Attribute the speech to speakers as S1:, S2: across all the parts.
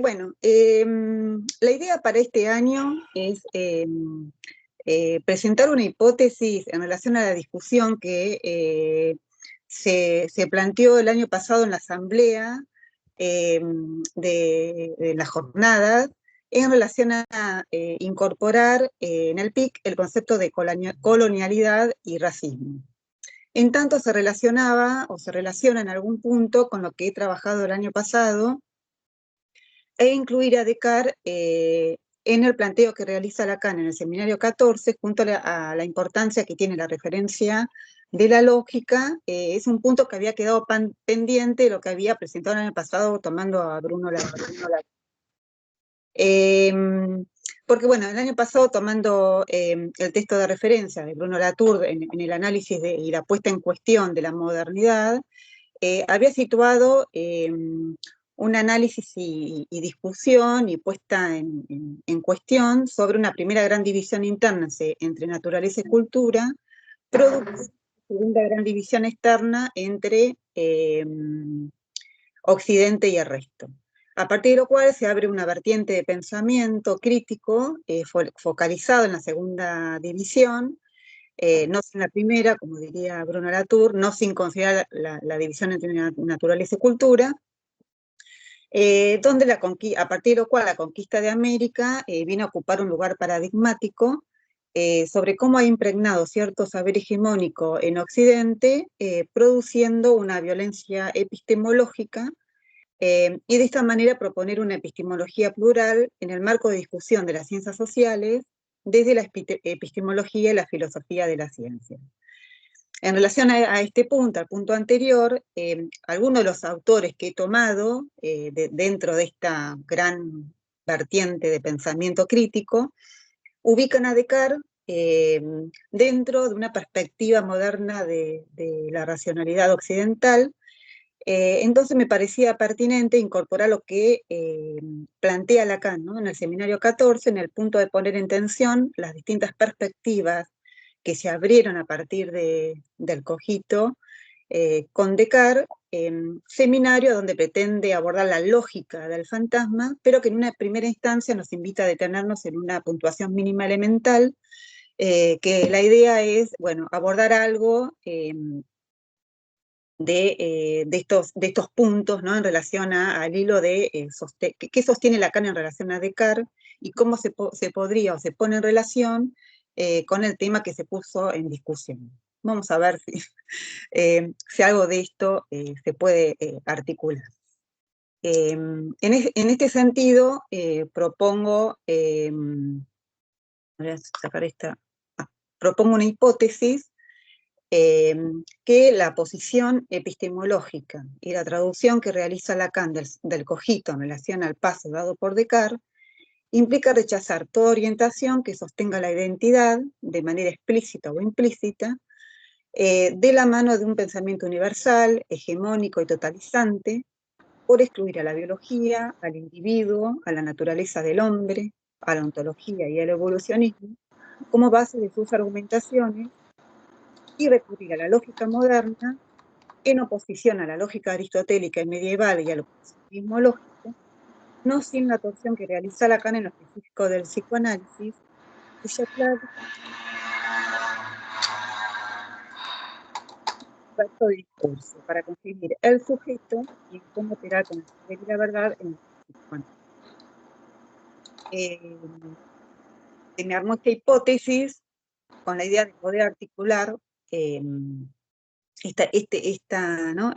S1: Bueno, la idea para este año es presentar una hipótesis en relación a la discusión que se planteó el año pasado en la asamblea de la jornada en relación a incorporar en el PIC el concepto de colonialidad y racismo. En tanto se relacionaba o se relaciona en algún punto con lo que he trabajado el año pasado e incluir a Descartes en el planteo que realiza Lacan en el seminario 14, junto a la importancia que tiene la referencia de la lógica. Es un punto que había quedado pendiente de lo que había presentado el año pasado tomando a Bruno Latour. Porque bueno, el año pasado tomando el texto de referencia de Bruno Latour en el análisis y la puesta en cuestión de la modernidad, había situado un análisis y discusión y puesta en cuestión sobre una primera gran división interna entre naturaleza y cultura, producto de una segunda gran división externa entre Occidente y el resto. A partir de lo cual se abre una vertiente de pensamiento crítico focalizado en la segunda división, no sin la primera, como diría Bruno Latour, no sin considerar la división entre naturaleza y cultura, donde a partir de lo cual la conquista de América viene a ocupar un lugar paradigmático sobre cómo ha impregnado cierto saber hegemónico en Occidente, produciendo una violencia epistemológica, y de esta manera proponer una epistemología plural en el marco de discusión de las ciencias sociales desde la epistemología y la filosofía de la ciencia. En relación a este punto, al punto anterior, algunos de los autores que he tomado dentro de esta gran vertiente de pensamiento crítico ubican a Descartes dentro de una perspectiva moderna de la racionalidad occidental. Entonces me parecía pertinente incorporar lo que plantea Lacan, ¿no? En el seminario 14, en el punto de poner en tensión las distintas perspectivas que se abrieron a partir del Cogito con Descartes, seminario donde pretende abordar la lógica del fantasma, pero que en una primera instancia nos invita a detenernos en una puntuación mínima elemental, que la idea es, bueno, abordar algo de estos puntos, ¿no? En relación al hilo de qué sostiene Lacan en relación a Descartes y cómo se podría o se pone en relación con el tema que se puso en discusión. Vamos a ver si algo de esto se puede articular. En este sentido, propongo, voy a sacar propongo una hipótesis que la posición epistemológica y la traducción que realiza Lacan del Cogito en relación al paso dado por Descartes implica rechazar toda orientación que sostenga la identidad, de manera explícita o implícita, de la mano de un pensamiento universal, hegemónico y totalizante, por excluir a la biología, al individuo, a la naturaleza del hombre, a la ontología y al evolucionismo, como base de sus argumentaciones, y recurrir a la lógica moderna en oposición a la lógica aristotélica y medieval y al positivismo lógico, no sin la torsión que realiza Lacan en lo específico del psicoanálisis, cuya clave es el discurso para conseguir el sujeto y en cómo operar con el saber y la verdad en el psicoanálisis. Se me armó esta hipótesis con la idea de poder articular ¿no?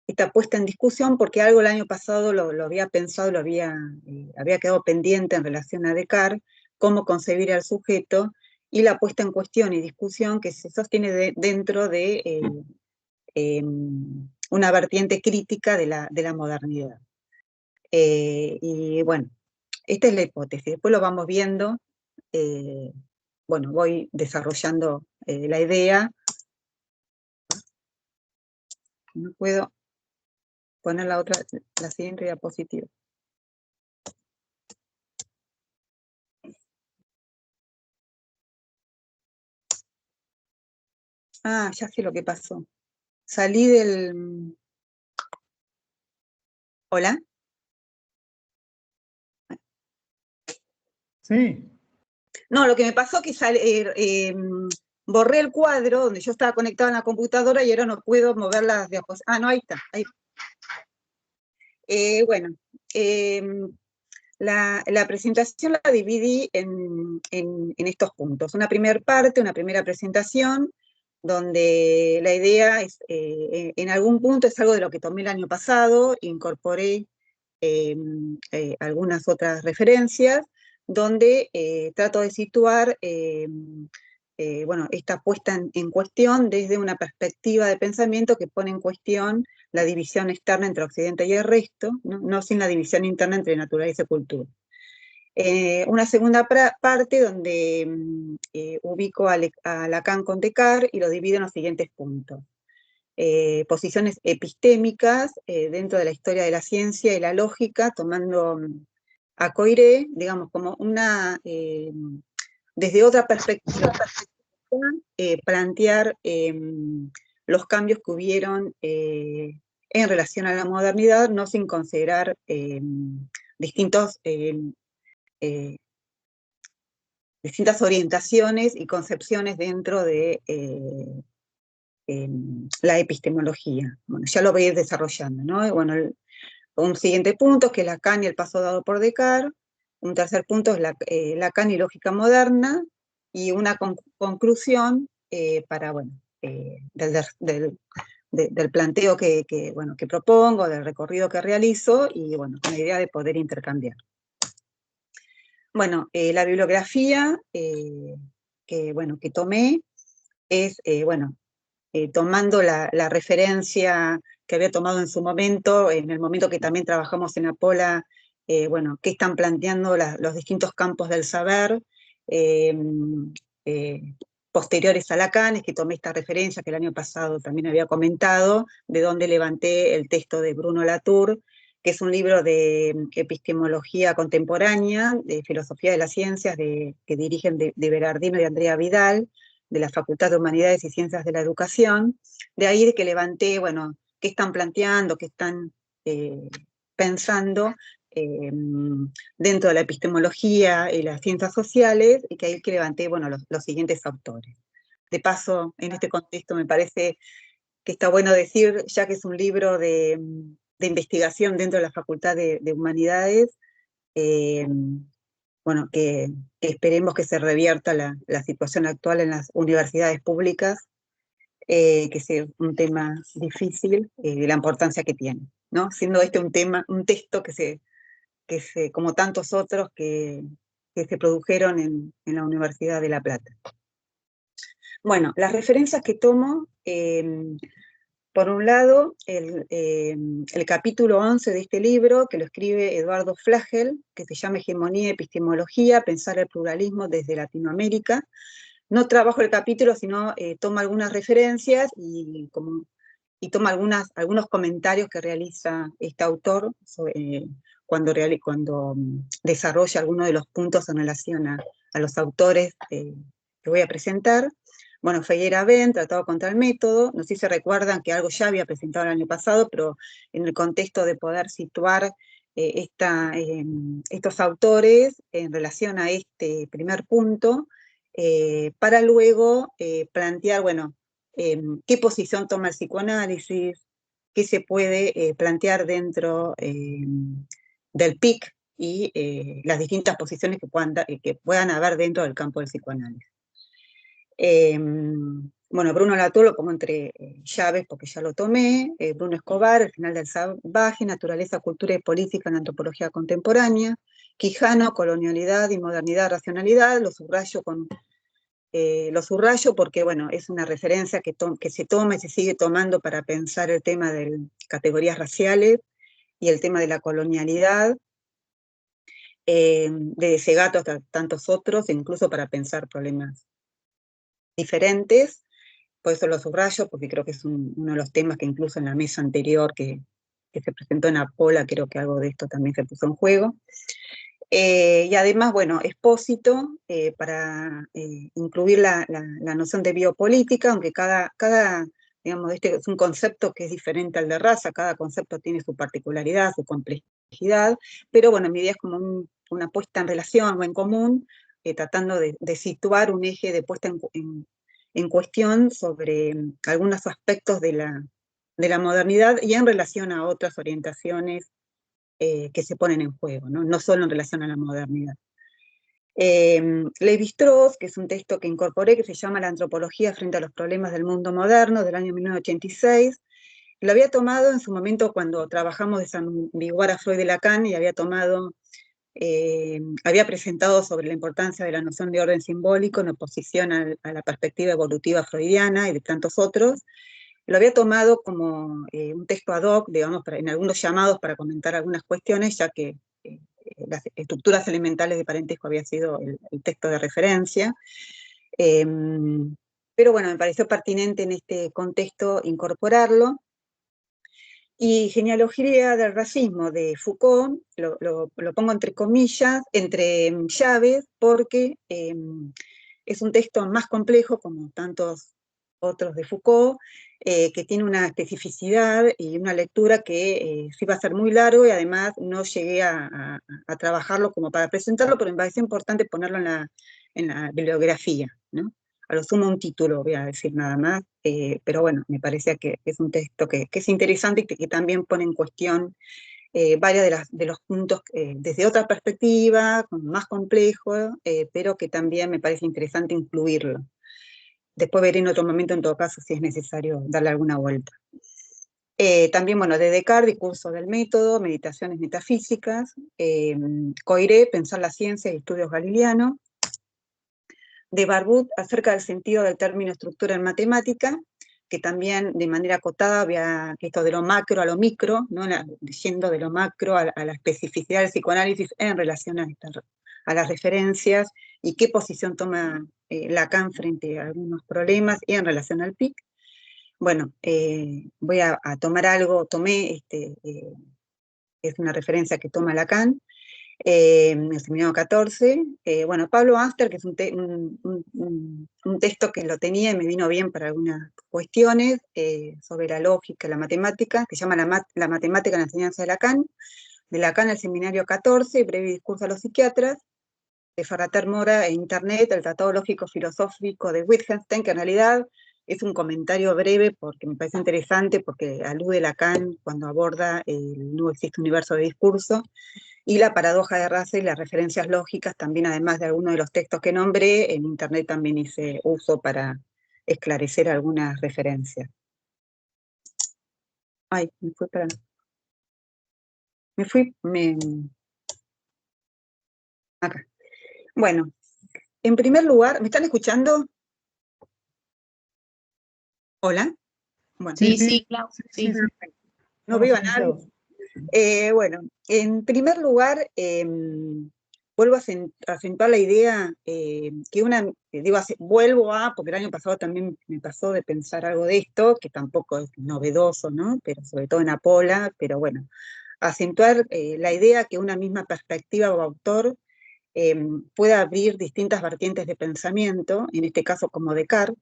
S1: Esta puesta en discusión, porque algo el año pasado lo había pensado, había quedado pendiente en relación a Descartes, cómo concebir al sujeto, y la puesta en cuestión y discusión que se sostiene dentro de una vertiente crítica de la modernidad. Y bueno, esta es la hipótesis, después lo vamos viendo, bueno, voy desarrollando la idea. No puedo poner la siguiente diapositiva. Ah, ya sé lo que pasó. Salí del... ¿Hola?
S2: Sí.
S1: No, lo que me pasó es que borré el cuadro donde yo estaba conectada en la computadora y ahora no puedo mover las diapositivas. Ah, no, ahí está. Ahí. Bueno, la presentación la dividí en estos puntos. Una primera parte, una primera presentación, donde la idea es, en algún punto es algo de lo que tomé el año pasado, incorporé algunas otras referencias, donde trato de situar bueno, esta puesta en cuestión desde una perspectiva de pensamiento que pone en cuestión la división externa entre Occidente y el resto, no sin la división interna entre naturaleza y cultura. Una segunda parte donde ubico a Lacan con Descartes y lo divido en los siguientes puntos. Posiciones epistémicas dentro de la historia de la ciencia y la lógica, tomando a Coiré, digamos, como una, desde otra perspectiva, plantear los cambios que hubieron en relación a la modernidad, no sin considerar distintas orientaciones y concepciones dentro de la epistemología. Bueno, ya lo voy a ir desarrollando, ¿no? Y bueno, un siguiente punto es que Lacan y el paso dado por Descartes. Un tercer punto es Lacan y lógica moderna. Y una conclusión para, bueno, del planteo bueno, que propongo, del recorrido que realizo, y bueno, con la idea de poder intercambiar. Bueno, la bibliografía bueno, que tomé es, bueno, tomando la referencia que había tomado en su momento, en el momento que también trabajamos en Apola, bueno, qué están planteando los distintos campos del saber eh, eh, posteriores a Lacan, es que tomé esta referencia que el año pasado también había comentado, de donde levanté el texto de Bruno Latour, que es un libro de epistemología contemporánea, de filosofía de las ciencias, que dirigen de Berardino y Andrea Vidal, de la Facultad de Humanidades y Ciencias de la Educación. De ahí de que levanté, bueno, qué están planteando, qué están pensando dentro de la epistemología y las ciencias sociales, y que ahí que levanté, bueno, los siguientes autores. De paso, en este contexto me parece que está bueno decir, ya que es un libro de investigación dentro de la Facultad de Humanidades, bueno, que esperemos que se revierta la situación actual en las universidades públicas, que es un tema difícil, de la importancia que tiene, ¿no? Siendo este un texto como tantos otros que se produjeron en la Universidad de La Plata. Bueno, las referencias que tomo, por un lado, el capítulo 11 de este libro, que lo escribe Eduardo Flagel, que se llama Hegemonía y Epistemología, pensar el pluralismo desde Latinoamérica. No trabajo el capítulo, sino tomo algunas referencias y toma algunos comentarios que realiza este autor cuando desarrolla algunos de los puntos en relación a los autores que voy a presentar. Bueno, Feyerabend, Tratado contra el Método, no sé si se recuerdan que algo ya había presentado el año pasado, pero en el contexto de poder situar estos autores en relación a este primer punto, para luego plantear, bueno, qué posición toma el psicoanálisis, qué se puede plantear dentro del PIC y las distintas posiciones que puedan haber dentro del campo del psicoanálisis. Bueno, Bruno Latour lo pongo entre llaves porque ya lo tomé, Bruno Escobar, El final del salvaje, Naturaleza, Cultura y Política en la Antropología Contemporánea, Quijano, Colonialidad y Modernidad, Racionalidad, lo subrayo porque, bueno, es una referencia que se toma y se sigue tomando para pensar el tema de categorías raciales y el tema de la colonialidad, de Segato hasta tantos otros, incluso para pensar problemas diferentes. Por eso lo subrayo, porque creo que es uno de los temas que incluso en la mesa anterior que se presentó en Apola, creo que algo de esto también se puso en juego. Y además, bueno, Espósito, para incluir la noción de biopolítica, aunque digamos, este es un concepto que es diferente al de raza, cada concepto tiene su particularidad, su complejidad, pero bueno, mi idea es como una puesta en relación o en común, tratando de situar un eje de puesta en cuestión sobre algunos aspectos de la modernidad y en relación a otras orientaciones que se ponen en juego, ¿no? No solo en relación a la modernidad. Lévi-Strauss, que es un texto que incorporé, que se llama La antropología frente a los problemas del mundo moderno, del año 1986, lo había tomado en su momento cuando trabajamos desambiguar a Freud y Lacan, y había presentado sobre la importancia de la noción de orden simbólico en oposición a la perspectiva evolutiva freudiana y de tantos otros. Lo había tomado como un texto ad hoc, digamos, en algunos llamados para comentar algunas cuestiones, ya que las estructuras elementales de parentesco había sido el texto de referencia. Pero bueno, me pareció pertinente en este contexto incorporarlo. Y Genealogía del racismo de Foucault, lo pongo entre comillas, entre llaves, porque es un texto más complejo, como tantos otros de Foucault, que tiene una especificidad y una lectura que sí va a ser muy largo, y además no llegué a trabajarlo como para presentarlo, pero me parece importante ponerlo en la bibliografía, ¿no? A lo sumo un título, voy a decir nada más, pero bueno, me parece que es un texto que es interesante y que también pone en cuestión varios de los puntos desde otra perspectiva, más complejo, pero que también me parece interesante incluirlo. Después veré en otro momento, en todo caso, si es necesario darle alguna vuelta. También, bueno, de Descartes, Discurso del método, Meditaciones metafísicas, Coiré, Pensar la ciencia y estudios galileanos, de Barbuth, acerca del sentido del término estructura en matemática, que también de manera acotada había esto de lo macro a lo micro, ¿no? Yendo de lo macro a la especificidad del psicoanálisis en relación a las referencias, y qué posición toma Lacan frente a algunos problemas y en relación al PIC. Bueno, voy a tomar algo, es una referencia que toma Lacan, en el seminario 14. Bueno, Pablo Auster, que es un texto que lo tenía y me vino bien para algunas cuestiones sobre la lógica, la matemática, que se llama la matemática en la enseñanza de Lacan el seminario 14, breve discurso a los psiquiatras, de Ferrater Mora e Internet, el tratado lógico-filosófico de Wittgenstein, que en realidad es un comentario breve porque me parece interesante, porque alude Lacan cuando aborda el no existe universo de discurso, y la paradoja de Russell y las referencias lógicas, también además de algunos de los textos que nombré, en Internet también hice uso para esclarecer algunas referencias. Ay, me fui para... Acá. Bueno, en primer lugar, ¿me están escuchando? ¿Hola? Bueno.
S2: Sí, claro, sí.
S1: No veo a nadie. Bueno, en primer lugar, vuelvo a acentuar la idea vuelvo a, porque el año pasado también me pasó de pensar algo de esto, que tampoco es novedoso, ¿no? Pero sobre todo en Apola, pero bueno, acentuar la idea que una misma perspectiva o autor pueda abrir distintas vertientes de pensamiento, en este caso como Descartes,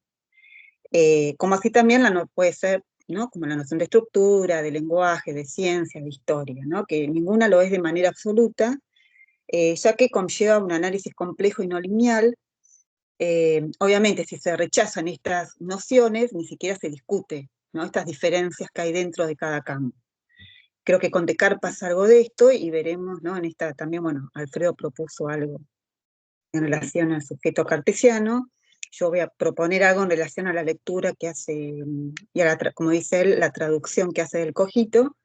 S1: como así también puede ser, ¿no? Como la noción de estructura, de lenguaje, de ciencia, de historia, ¿no? Que ninguna lo es de manera absoluta, ya que conlleva un análisis complejo y no lineal. Obviamente, si se rechazan estas nociones, ni siquiera se discute, ¿no? Estas diferencias que hay dentro de cada campo. Creo que con Descartes pasa algo de esto, y veremos, ¿no? En esta también, bueno, Alfredo propuso algo en relación al sujeto cartesiano. Yo voy a proponer algo en relación a la lectura que hace, y a como dice él, la traducción que hace del Cogito,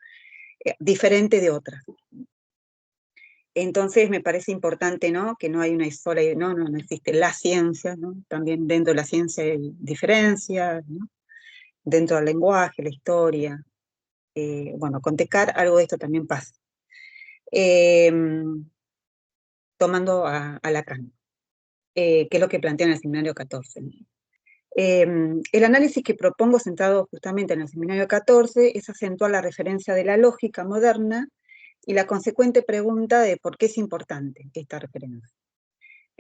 S1: diferente de otras. Entonces me parece importante, ¿no? Que no hay una sola, no existe la ciencia, ¿no? También dentro de la ciencia hay diferencias, ¿no? Dentro del lenguaje, la historia. Bueno, con Descartes algo de esto también pasa. Tomando a Lacan, que es lo que plantea en el seminario 14. El análisis que propongo, centrado justamente en el seminario 14, es acentuar la referencia de la lógica moderna y la consecuente pregunta de por qué es importante esta referencia.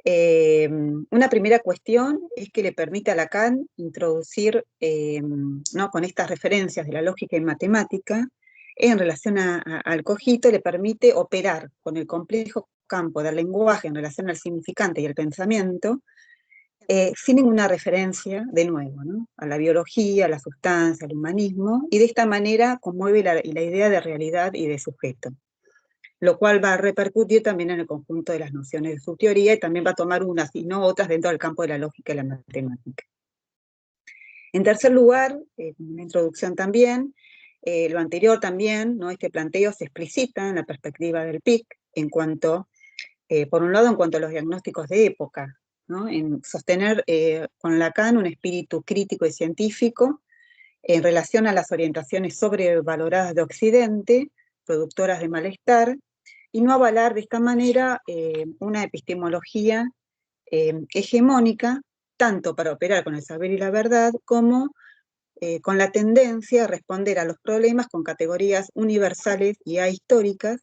S1: Una primera cuestión es que le permite a Lacan introducir, ¿no? Con estas referencias de la lógica y matemática, en relación al Cogito, le permite operar con el complejo campos del lenguaje en relación al significante y el pensamiento, sin ninguna referencia, de nuevo, ¿no?, a la biología, a la sustancia, al humanismo, y de esta manera conmueve la idea de realidad y de sujeto, lo cual va a repercutir también en el conjunto de las nociones de su teoría, y también va a tomar unas y no otras dentro del campo de la lógica y la matemática. En tercer lugar, una introducción también, lo anterior también, ¿no?, este planteo se explicita en la perspectiva del PIC, en cuanto, por un lado, en cuanto a los diagnósticos de época, ¿no?, en sostener con Lacan un espíritu crítico y científico en relación a las orientaciones sobrevaloradas de Occidente, productoras de malestar, y no avalar de esta manera una epistemología hegemónica, tanto para operar con el saber y la verdad, como con la tendencia a responder a los problemas con categorías universales y ahistóricas,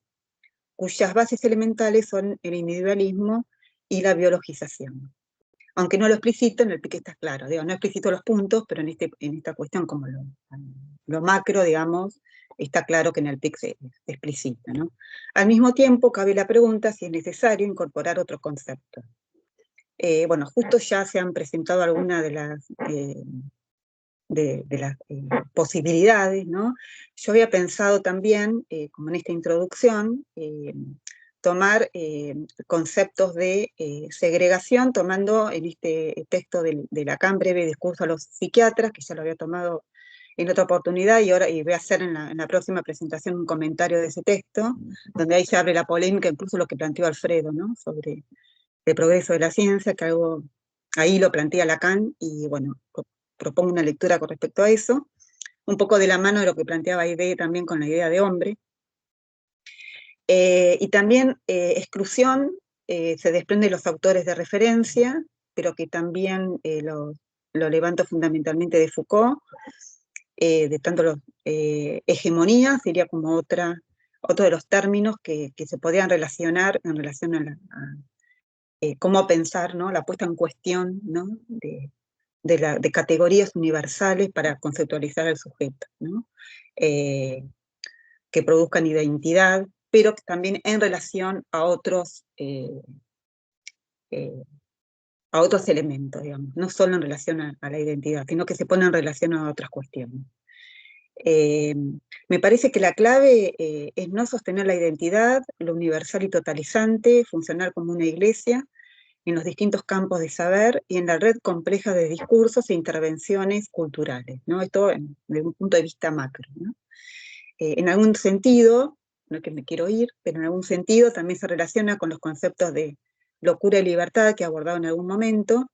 S1: cuyas bases elementales son el individualismo y la biologización. Aunque no lo explicito, en el PIC está claro, digo, no explicito los puntos, pero en esta cuestión, como lo macro, digamos, está claro que en el PIC se explicita, ¿no? Al mismo tiempo, cabe la pregunta si es necesario incorporar otro concepto. Bueno, justo ya se han presentado algunas de las posibilidades, ¿no? Yo había pensado también, como en esta introducción, tomar conceptos de segregación, tomando en este texto de Lacan, Breve discurso a los psiquiatras, que ya lo había tomado en otra oportunidad, y voy a hacer en la próxima presentación un comentario de ese texto, donde ahí se abre la polémica, incluso lo que planteó Alfredo, ¿no?, sobre el progreso de la ciencia, que algo ahí lo plantea Lacan, y bueno, propongo una lectura con respecto a eso, un poco de la mano de lo que planteaba Aide también con la idea de hombre. Y también exclusión se desprende de los autores de referencia, pero que también lo levanto fundamentalmente de Foucault, de tanto los hegemonías, sería como otro de los términos que se podían relacionar en relación a cómo pensar, ¿no?, la puesta en cuestión, ¿no?, de categorías universales para conceptualizar al sujeto, ¿no?, que produzcan identidad, pero también en relación a otros elementos, digamos, no solo en relación a la identidad, sino que se pone en relación a otras cuestiones. Me parece que la clave es no sostener la identidad, lo universal y totalizante, funcionar como una iglesia en los distintos campos de saber y en la red compleja de discursos e intervenciones culturales, ¿no? Esto desde un punto de vista macro, ¿no? En algún sentido, no es que me quiero ir, pero en algún sentido también se relaciona con los conceptos de locura y libertad que he abordado en algún momento,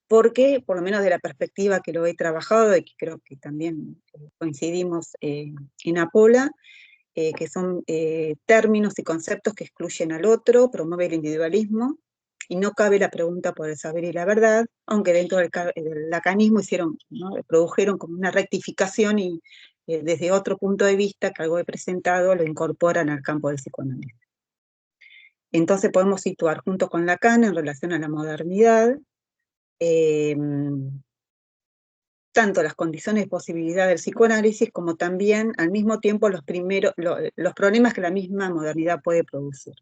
S1: porque, por lo menos de la perspectiva que lo he trabajado, y que creo que también coincidimos en Apola, que son términos y conceptos que excluyen al otro, promueve el individualismo, y no cabe la pregunta por el saber y la verdad, aunque dentro del lacanismo hicieron, ¿no?, produjeron como una rectificación y desde otro punto de vista que algo he presentado lo incorporan al campo del psicoanálisis. Entonces podemos situar junto con Lacan en relación a la modernidad, tanto las condiciones de posibilidad del psicoanálisis como también al mismo tiempo los problemas que la misma modernidad puede producir,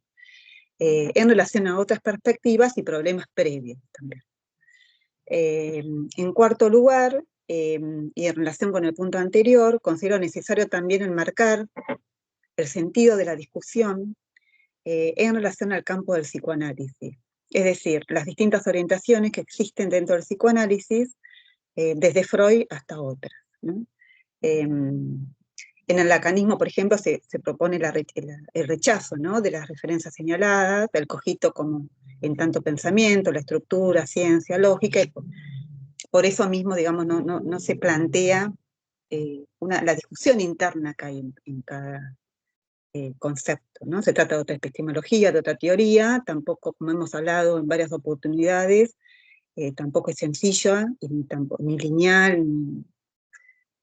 S1: en relación a otras perspectivas y problemas previos también. En cuarto lugar, y en relación con el punto anterior, considero necesario también enmarcar el sentido de la discusión en relación al campo del psicoanálisis, es decir, las distintas orientaciones que existen dentro del psicoanálisis, desde Freud hasta otras, ¿no? En el lacanismo, por ejemplo, se propone el rechazo, ¿no?, de las referencias señaladas, del cogito como en tanto pensamiento, la estructura, ciencia, lógica, y por eso mismo, digamos, no se plantea la discusión interna que hay en cada concepto, ¿no? Se trata de otra epistemología, de otra teoría, tampoco, como hemos hablado en varias oportunidades, tampoco es sencilla, ni lineal,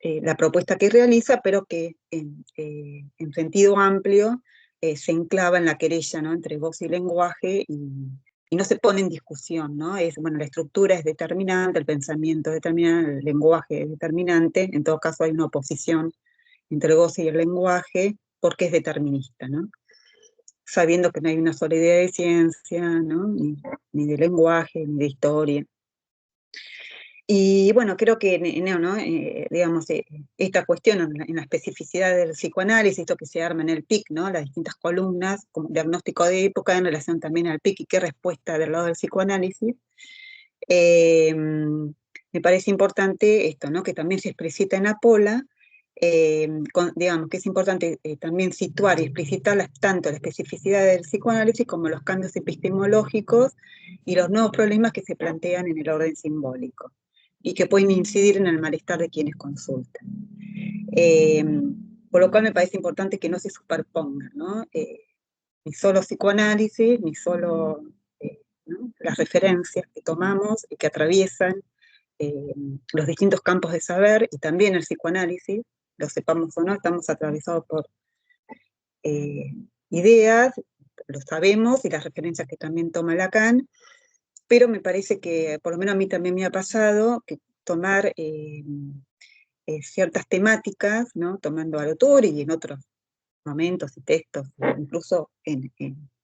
S1: la propuesta que realiza, pero que en sentido amplio se enclava en la querella, ¿no?, entre voz y lenguaje, y no se pone en discusión, ¿no? Bueno, la estructura es determinante, el pensamiento es determinante, el lenguaje es determinante, en todo caso hay una oposición entre el goce y el lenguaje, porque es determinista, ¿no? sabiendo que no hay una sola idea de ciencia, ¿no? Ni de lenguaje, ni de historia. Y bueno, creo que ¿no? Digamos, esta cuestión en la especificidad del psicoanálisis, esto que se arma en el PIC, ¿no? Las distintas columnas, como diagnóstico de época en relación también al PIC y qué respuesta del lado del psicoanálisis, me parece importante esto, ¿no? Que también se explicita en Apola, digamos que es importante también situar y explicitar tanto la especificidad del psicoanálisis como los cambios epistemológicos y los nuevos problemas que se plantean en el orden simbólico y que pueden incidir en el malestar de quienes consultan. Por lo cual me parece importante que no se superpongan, ¿no? Ni solo psicoanálisis, ni solo ¿no? Las referencias que tomamos y que atraviesan los distintos campos de saber y también el psicoanálisis, lo sepamos o no, estamos atravesados por ideas, lo sabemos, y las referencias que también toma Lacan, pero me parece que, por lo menos a mí también me ha pasado, que tomar ciertas temáticas, ¿no? Tomando al autor y en otros momentos y textos, incluso en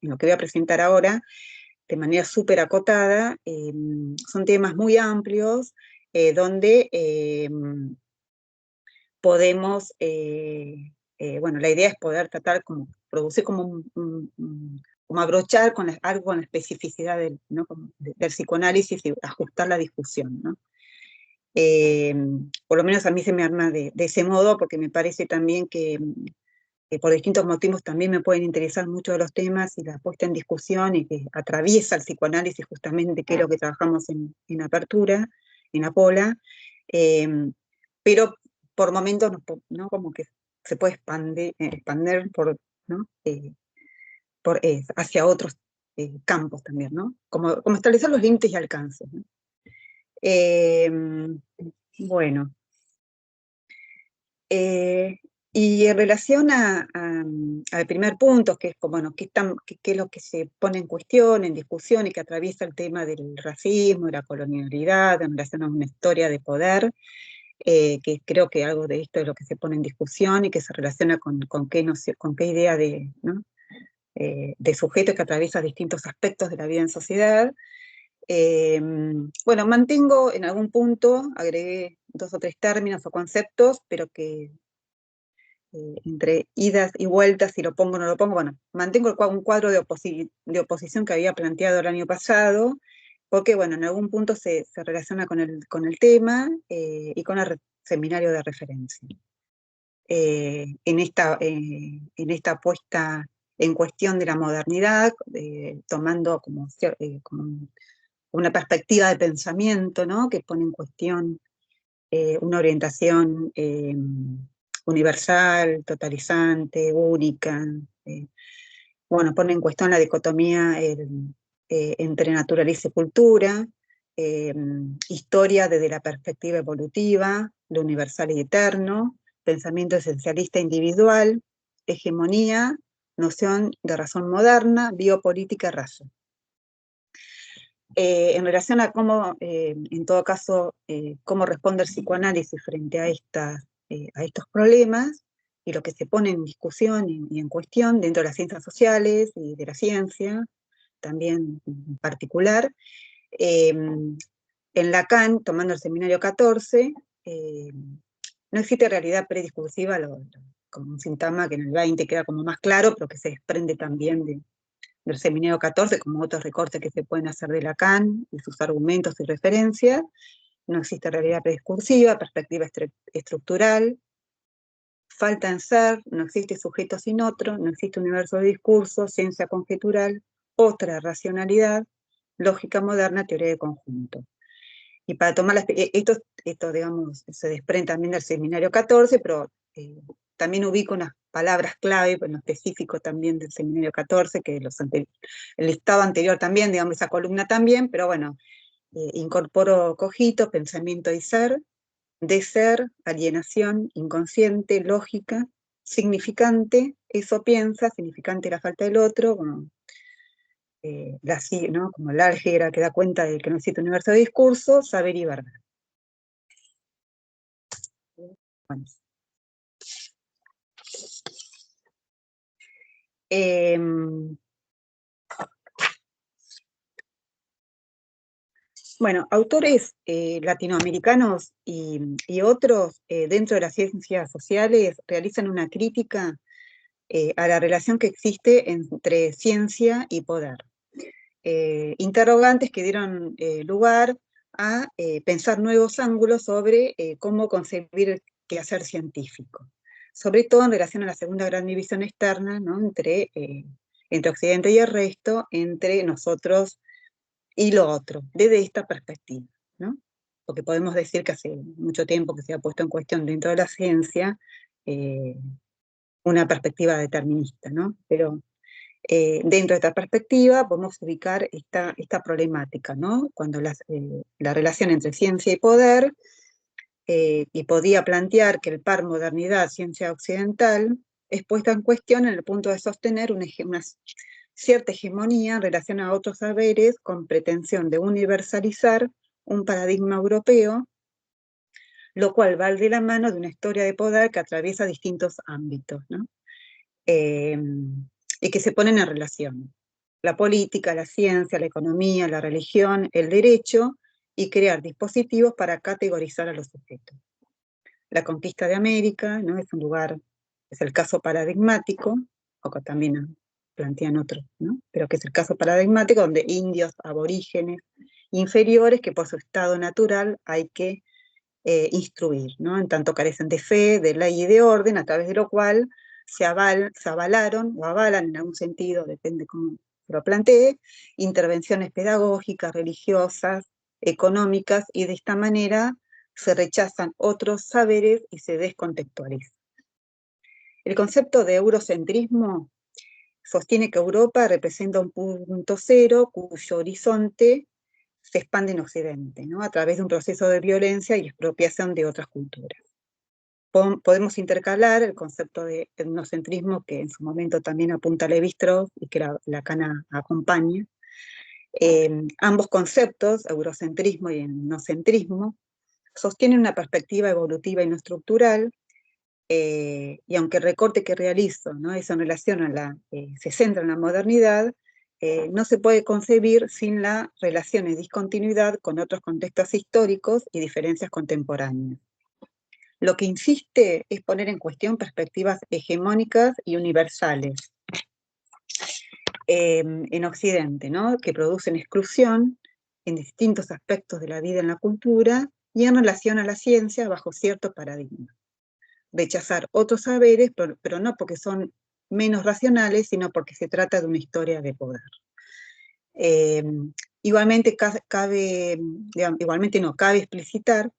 S1: lo que voy a presentar ahora, de manera súper acotada, son temas muy amplios, donde podemos, bueno, la idea es poder tratar como, producir como como abrochar con algo con la especificidad ¿no? Del psicoanálisis y ajustar la discusión, ¿no? Por lo menos a mí se me arma de ese modo, porque me parece también que por distintos motivos también me pueden interesar mucho los temas y la puesta en discusión y que atraviesa el psicoanálisis justamente, que es lo que trabajamos en Apertura, en Apola, eh, pero por momentos ¿no? Como que se puede expandir ¿no? Hacia otros campos también, ¿no? Como establecer los límites y alcances, ¿no? Eh, bueno, y en relación al primer punto, que es como, bueno, qué es lo que se pone en cuestión, en discusión y que atraviesa el tema del racismo y la colonialidad en relación a una historia de poder, que creo que algo de esto es lo que se pone en discusión y que se relaciona con qué, no sé, con qué idea de, ¿no? De sujeto que atraviesa distintos aspectos de la vida en sociedad. Bueno, mantengo en algún punto, agregué 2 o 3 términos o conceptos, pero que entre idas y vueltas, si lo pongo o no lo pongo, bueno, mantengo un cuadro de oposición que había planteado el año pasado, porque, bueno, en algún punto se relaciona con el tema y con el seminario de referencia. En esta puesta en cuestión de la modernidad, tomando como una perspectiva de pensamiento, ¿no? Que pone en cuestión una orientación universal, totalizante, única. Bueno, pone en cuestión la dicotomía entre naturaleza y cultura, eh, historia desde la perspectiva evolutiva, lo universal y eterno, pensamiento esencialista individual, hegemonía, noción de razón moderna, biopolítica y raza. En relación a cómo, en todo caso, cómo responde el psicoanálisis frente a estos problemas, y lo que se pone en discusión y en cuestión dentro de las ciencias sociales y de la ciencia, también en particular, en Lacan, tomando el seminario 14, no existe realidad prediscursiva, como un síntoma que en el 20 queda como más claro, pero que se desprende también del seminario 14, como otros recortes que se pueden hacer de Lacan, y sus argumentos y referencias. No existe realidad prediscursiva, perspectiva estructural, falta en ser, no existe sujeto sin otro, no existe universo de discurso, ciencia conjetural, otra racionalidad, lógica moderna, teoría de conjunto. Y para tomar esto, digamos, se desprende también del seminario 14, pero también ubico unas palabras clave, en lo específico también del seminario 14, que el listado anterior también, digamos, esa columna también, pero bueno, incorporo cogito, pensamiento y ser, de ser, alienación, inconsciente, lógica, significante, eso piensa, significante la falta del otro, bueno, ¿no? Como la álgebra que da cuenta de que no existe universo de discurso, saber y verdad. Bueno. Em, bueno, autores latinoamericanos y otros dentro de las ciencias sociales realizan una crítica a la relación que existe entre ciencia y poder. Interrogantes que dieron lugar a pensar nuevos ángulos sobre cómo concebir el quehacer científico, sobre todo en relación a la segunda gran división externa, ¿no? Entre Occidente y el resto, entre nosotros y lo otro, desde esta perspectiva, ¿no? Porque podemos decir que hace mucho tiempo que se ha puesto en cuestión dentro de la ciencia eh, una perspectiva determinista, ¿no? Pero dentro de esta perspectiva podemos ubicar esta problemática, ¿no? Cuando la relación entre ciencia y poder, y podía plantear que el par modernidad-ciencia occidental es puesta en cuestión en el punto de sostener una cierta hegemonía en relación a otros saberes con pretensión de universalizar un paradigma europeo, lo cual va de la mano de una historia de poder que atraviesa distintos ámbitos, ¿no? Eh, y que se ponen en relación. La política, la ciencia, la economía, la religión, el derecho, y crear dispositivos para categorizar a los sujetos. La conquista de América, ¿no? Es un lugar, es el caso paradigmático, o que también plantean otros, ¿no? Pero que es el caso paradigmático donde indios, aborígenes, inferiores, que por su estado natural hay que instruir, ¿no? En tanto carecen de fe, de ley y de orden, a través de lo cual se avalaron o avalan en algún sentido, depende cómo lo plantee, intervenciones pedagógicas, religiosas, económicas, y de esta manera se rechazan otros saberes y se descontextualizan. El concepto de eurocentrismo sostiene que Europa representa un punto cero cuyo horizonte se expande en Occidente, ¿no? A través de un proceso de violencia y expropiación de otras culturas. Podemos intercalar el concepto de etnocentrismo, que en su momento también apunta Levi-Strauss y que Lacan acompaña. Ambos conceptos, eurocentrismo y etnocentrismo, sostienen una perspectiva evolutiva y no estructural, y aunque el recorte que realizo, ¿no? Eso en relación a se centra en la modernidad, no se puede concebir sin la relación y discontinuidad con otros contextos históricos y diferencias contemporáneas. Lo que insiste es poner en cuestión perspectivas hegemónicas y universales en Occidente, ¿no? Que producen exclusión en distintos aspectos de la vida en la cultura y en relación a la ciencia bajo cierto paradigma. Rechazar otros saberes, pero no porque son menos racionales, sino porque se trata de una historia de poder. Igualmente cabe explicitar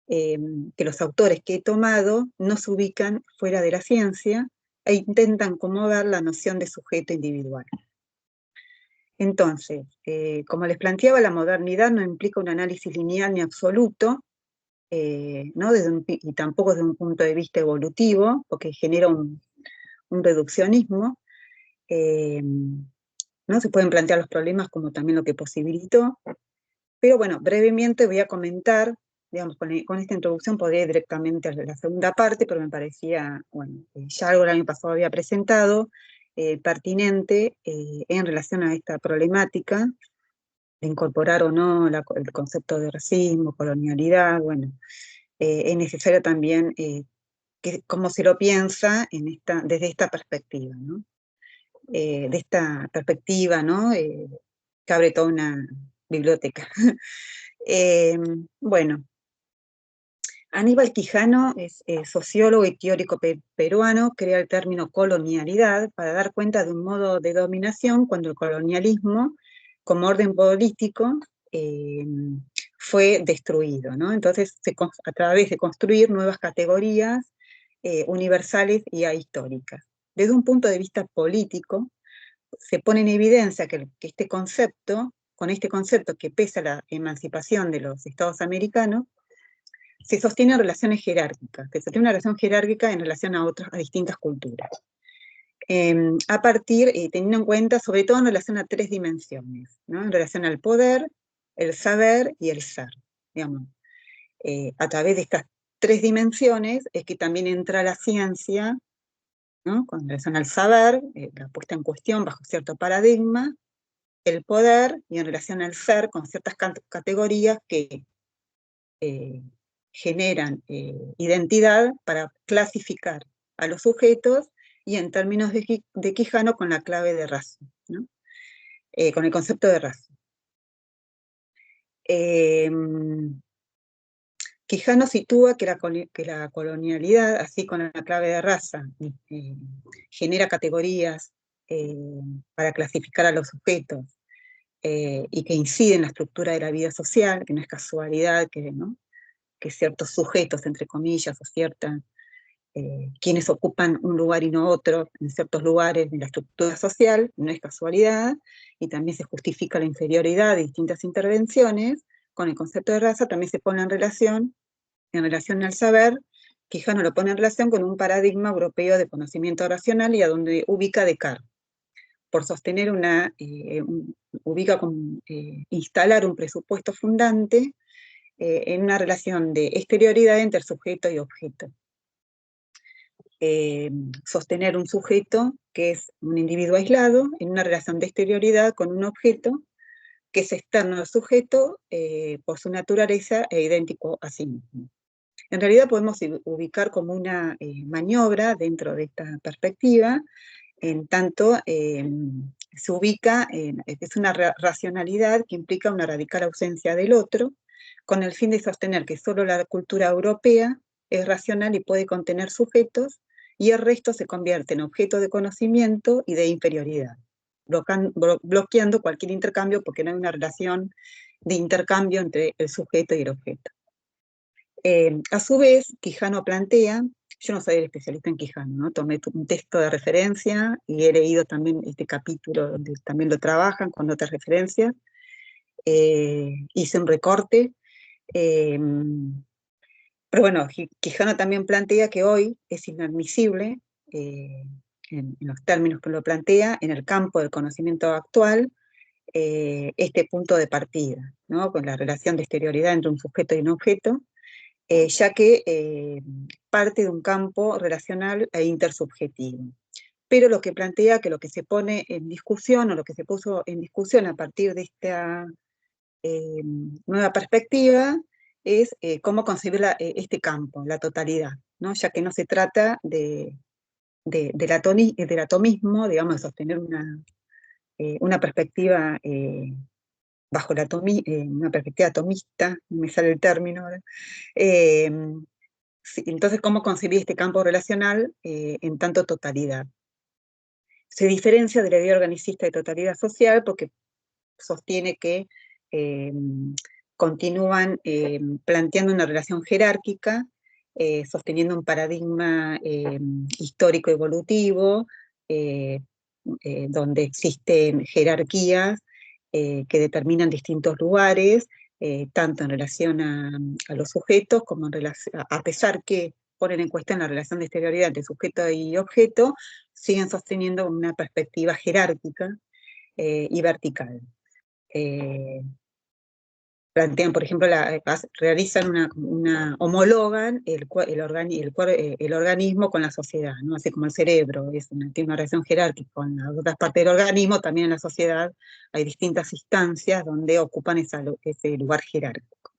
S1: que los autores que he tomado no se ubican fuera de la ciencia e intentan conmover la noción de sujeto individual. Entonces, como les planteaba, la modernidad no implica un análisis lineal ni absoluto, ¿no? Y tampoco desde un punto de vista evolutivo, porque genera un reduccionismo. ¿No? Se pueden plantear los problemas como también lo que posibilitó, pero bueno, brevemente voy a comentar, digamos, con esta introducción podría ir directamente a la segunda parte, pero me parecía, bueno, ya algo el año pasado había presentado, pertinente en relación a esta problemática, de incorporar o no el concepto de racismo, colonialidad, bueno, es necesario también cómo se lo piensa desde esta perspectiva, ¿no? De esta perspectiva, ¿no? Que abre toda una biblioteca. Bueno, Aníbal Quijano es sociólogo y teórico peruano, crea el término colonialidad para dar cuenta de un modo de dominación cuando el colonialismo, como orden político, fue destruido, ¿no? Entonces, a través de construir nuevas categorías universales y ahistóricas. Desde un punto de vista político, se pone en evidencia que con este concepto que pesa la emancipación de los Estados americanos, se sostienen relaciones jerárquicas, se sostiene una relación jerárquica en relación a distintas culturas. Teniendo en cuenta, sobre todo en relación a tres dimensiones, ¿no? En relación al poder, el saber y el ser, digamos. A través de estas tres dimensiones es que también entra la ciencia ¿no? Con relación al saber, la puesta en cuestión bajo cierto paradigma, el poder, y en relación al ser, con ciertas categorías que generan identidad para clasificar a los sujetos, y en términos de Quijano, con la clave de raza, ¿no? Con el concepto de raza. Quijano sitúa que la colonialidad, así con la clave de raza, genera categorías para clasificar a los sujetos, y que incide en la estructura de la vida social, que no es casualidad ¿no? Que ciertos sujetos, entre comillas, o quienes ocupan un lugar y no otro, en ciertos lugares de la estructura social, no es casualidad, y también se justifica la inferioridad de distintas intervenciones. Con el concepto de raza también se pone en relación al saber. Quijano lo pone en relación con un paradigma europeo de conocimiento racional, y a donde ubica Descartes, por sostener ubica como instalar un presupuesto fundante en una relación de exterioridad entre sujeto y objeto. Sostener un sujeto que es un individuo aislado en una relación de exterioridad con un objeto que es externo al sujeto por su naturaleza e idéntico a sí mismo. En realidad podemos ubicar como una maniobra dentro de esta perspectiva, en tanto se ubica, es una racionalidad que implica una radical ausencia del otro, con el fin de sostener que solo la cultura europea es racional y puede contener sujetos, y el resto se convierte en objeto de conocimiento y de inferioridad, bloqueando cualquier intercambio, porque no hay una relación de intercambio entre el sujeto y el objeto. A su vez, Quijano plantea, yo no soy el especialista en Quijano, ¿no? Tomé un texto de referencia y he leído también este capítulo donde también lo trabajan con otras referencias, hice un recorte, eh, pero bueno, Quijano también plantea que hoy es inadmisible, eh, en los términos que lo plantea, en el campo del conocimiento actual, este punto de partida, ¿no? Con la relación de exterioridad entre un sujeto y un objeto, ya que parte de un campo relacional e intersubjetivo. Pero lo que plantea que lo que se pone en discusión, o lo que se puso en discusión a partir de esta nueva perspectiva, es cómo concebir este campo, la totalidad, ¿no? Ya que no se trata del atomismo, digamos, de sostener una perspectiva bajo una perspectiva atomista, no me sale el término ahora. Sí, entonces, ¿cómo concebir este campo relacional en tanto totalidad? Se diferencia de la idea organicista de totalidad social porque sostiene que eh, continúan planteando una relación jerárquica, sosteniendo un paradigma histórico evolutivo, donde existen jerarquías que determinan distintos lugares, tanto en relación a los sujetos, como a pesar que ponen en cuestión la relación de exterioridad entre sujeto y objeto, siguen sosteniendo una perspectiva jerárquica y vertical. Plantean, por ejemplo, realizan homologan el organismo con la sociedad, ¿no? Así como el cerebro tiene una relación jerárquica con las otras partes del organismo, también en la sociedad hay distintas instancias donde ocupan ese lugar jerárquico.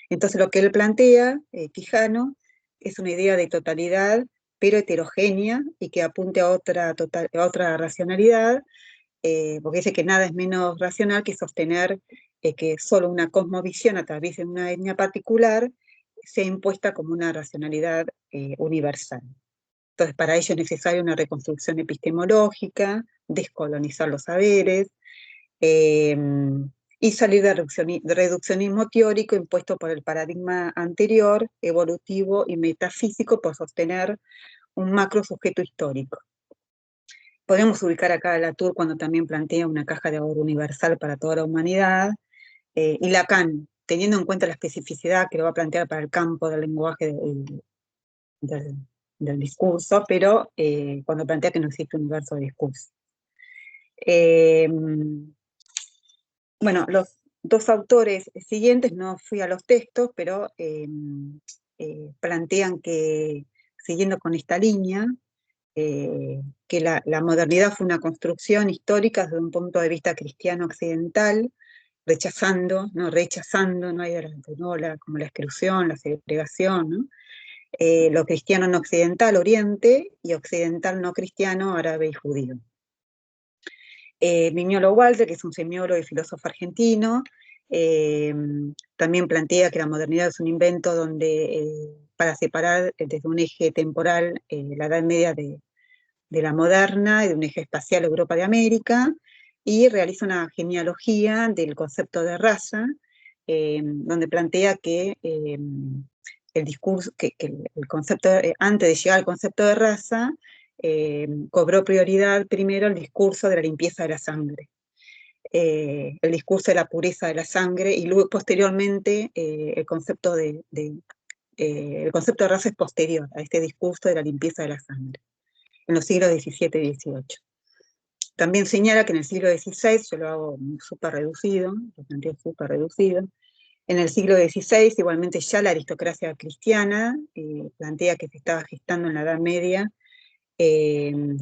S1: Entonces lo que él plantea, Quijano, es una idea de totalidad, pero heterogénea, y que apunte a otra racionalidad, porque dice que nada es menos racional que sostener que solo una cosmovisión a través de una etnia particular sea impuesta como una racionalidad universal. Entonces, para ello es necesaria una reconstrucción epistemológica, descolonizar los saberes, eh, y salir del reduccionismo teórico impuesto por el paradigma anterior, evolutivo y metafísico, por sostener un macro sujeto histórico. Podemos ubicar acá a Latour cuando también plantea una caja de ahorro universal para toda la humanidad, y Lacan, teniendo en cuenta la especificidad que lo va a plantear para el campo del lenguaje del discurso, pero cuando plantea que no existe universo de discurso. Bueno, los dos autores siguientes, no fui a los textos, pero plantean que, siguiendo con esta línea, que la modernidad fue una construcción histórica desde un punto de vista cristiano occidental, rechazando, ¿no? Hay como la exclusión, la segregación, ¿no? Lo cristiano no occidental, oriente, y occidental no cristiano, árabe y judío. Viñolo Walter, que es un semiólogo y filósofo argentino, también plantea que la modernidad es un invento para separar desde un eje temporal la Edad Media de la moderna y de un eje espacial Europa de América, y realiza una genealogía del concepto de raza, donde plantea que el discurso, que el concepto, antes de llegar al concepto de raza, cobró prioridad primero el discurso de la limpieza de la sangre, el discurso de la pureza de la sangre, y luego posteriormente el concepto el concepto de raza es posterior a este discurso de la limpieza de la sangre, en los siglos XVII y XVIII. También señala que en el siglo XVI, yo lo hago súper reducido, lo planteo súper reducido, en el siglo XVI igualmente ya la aristocracia cristiana plantea que se estaba gestando en la Edad Media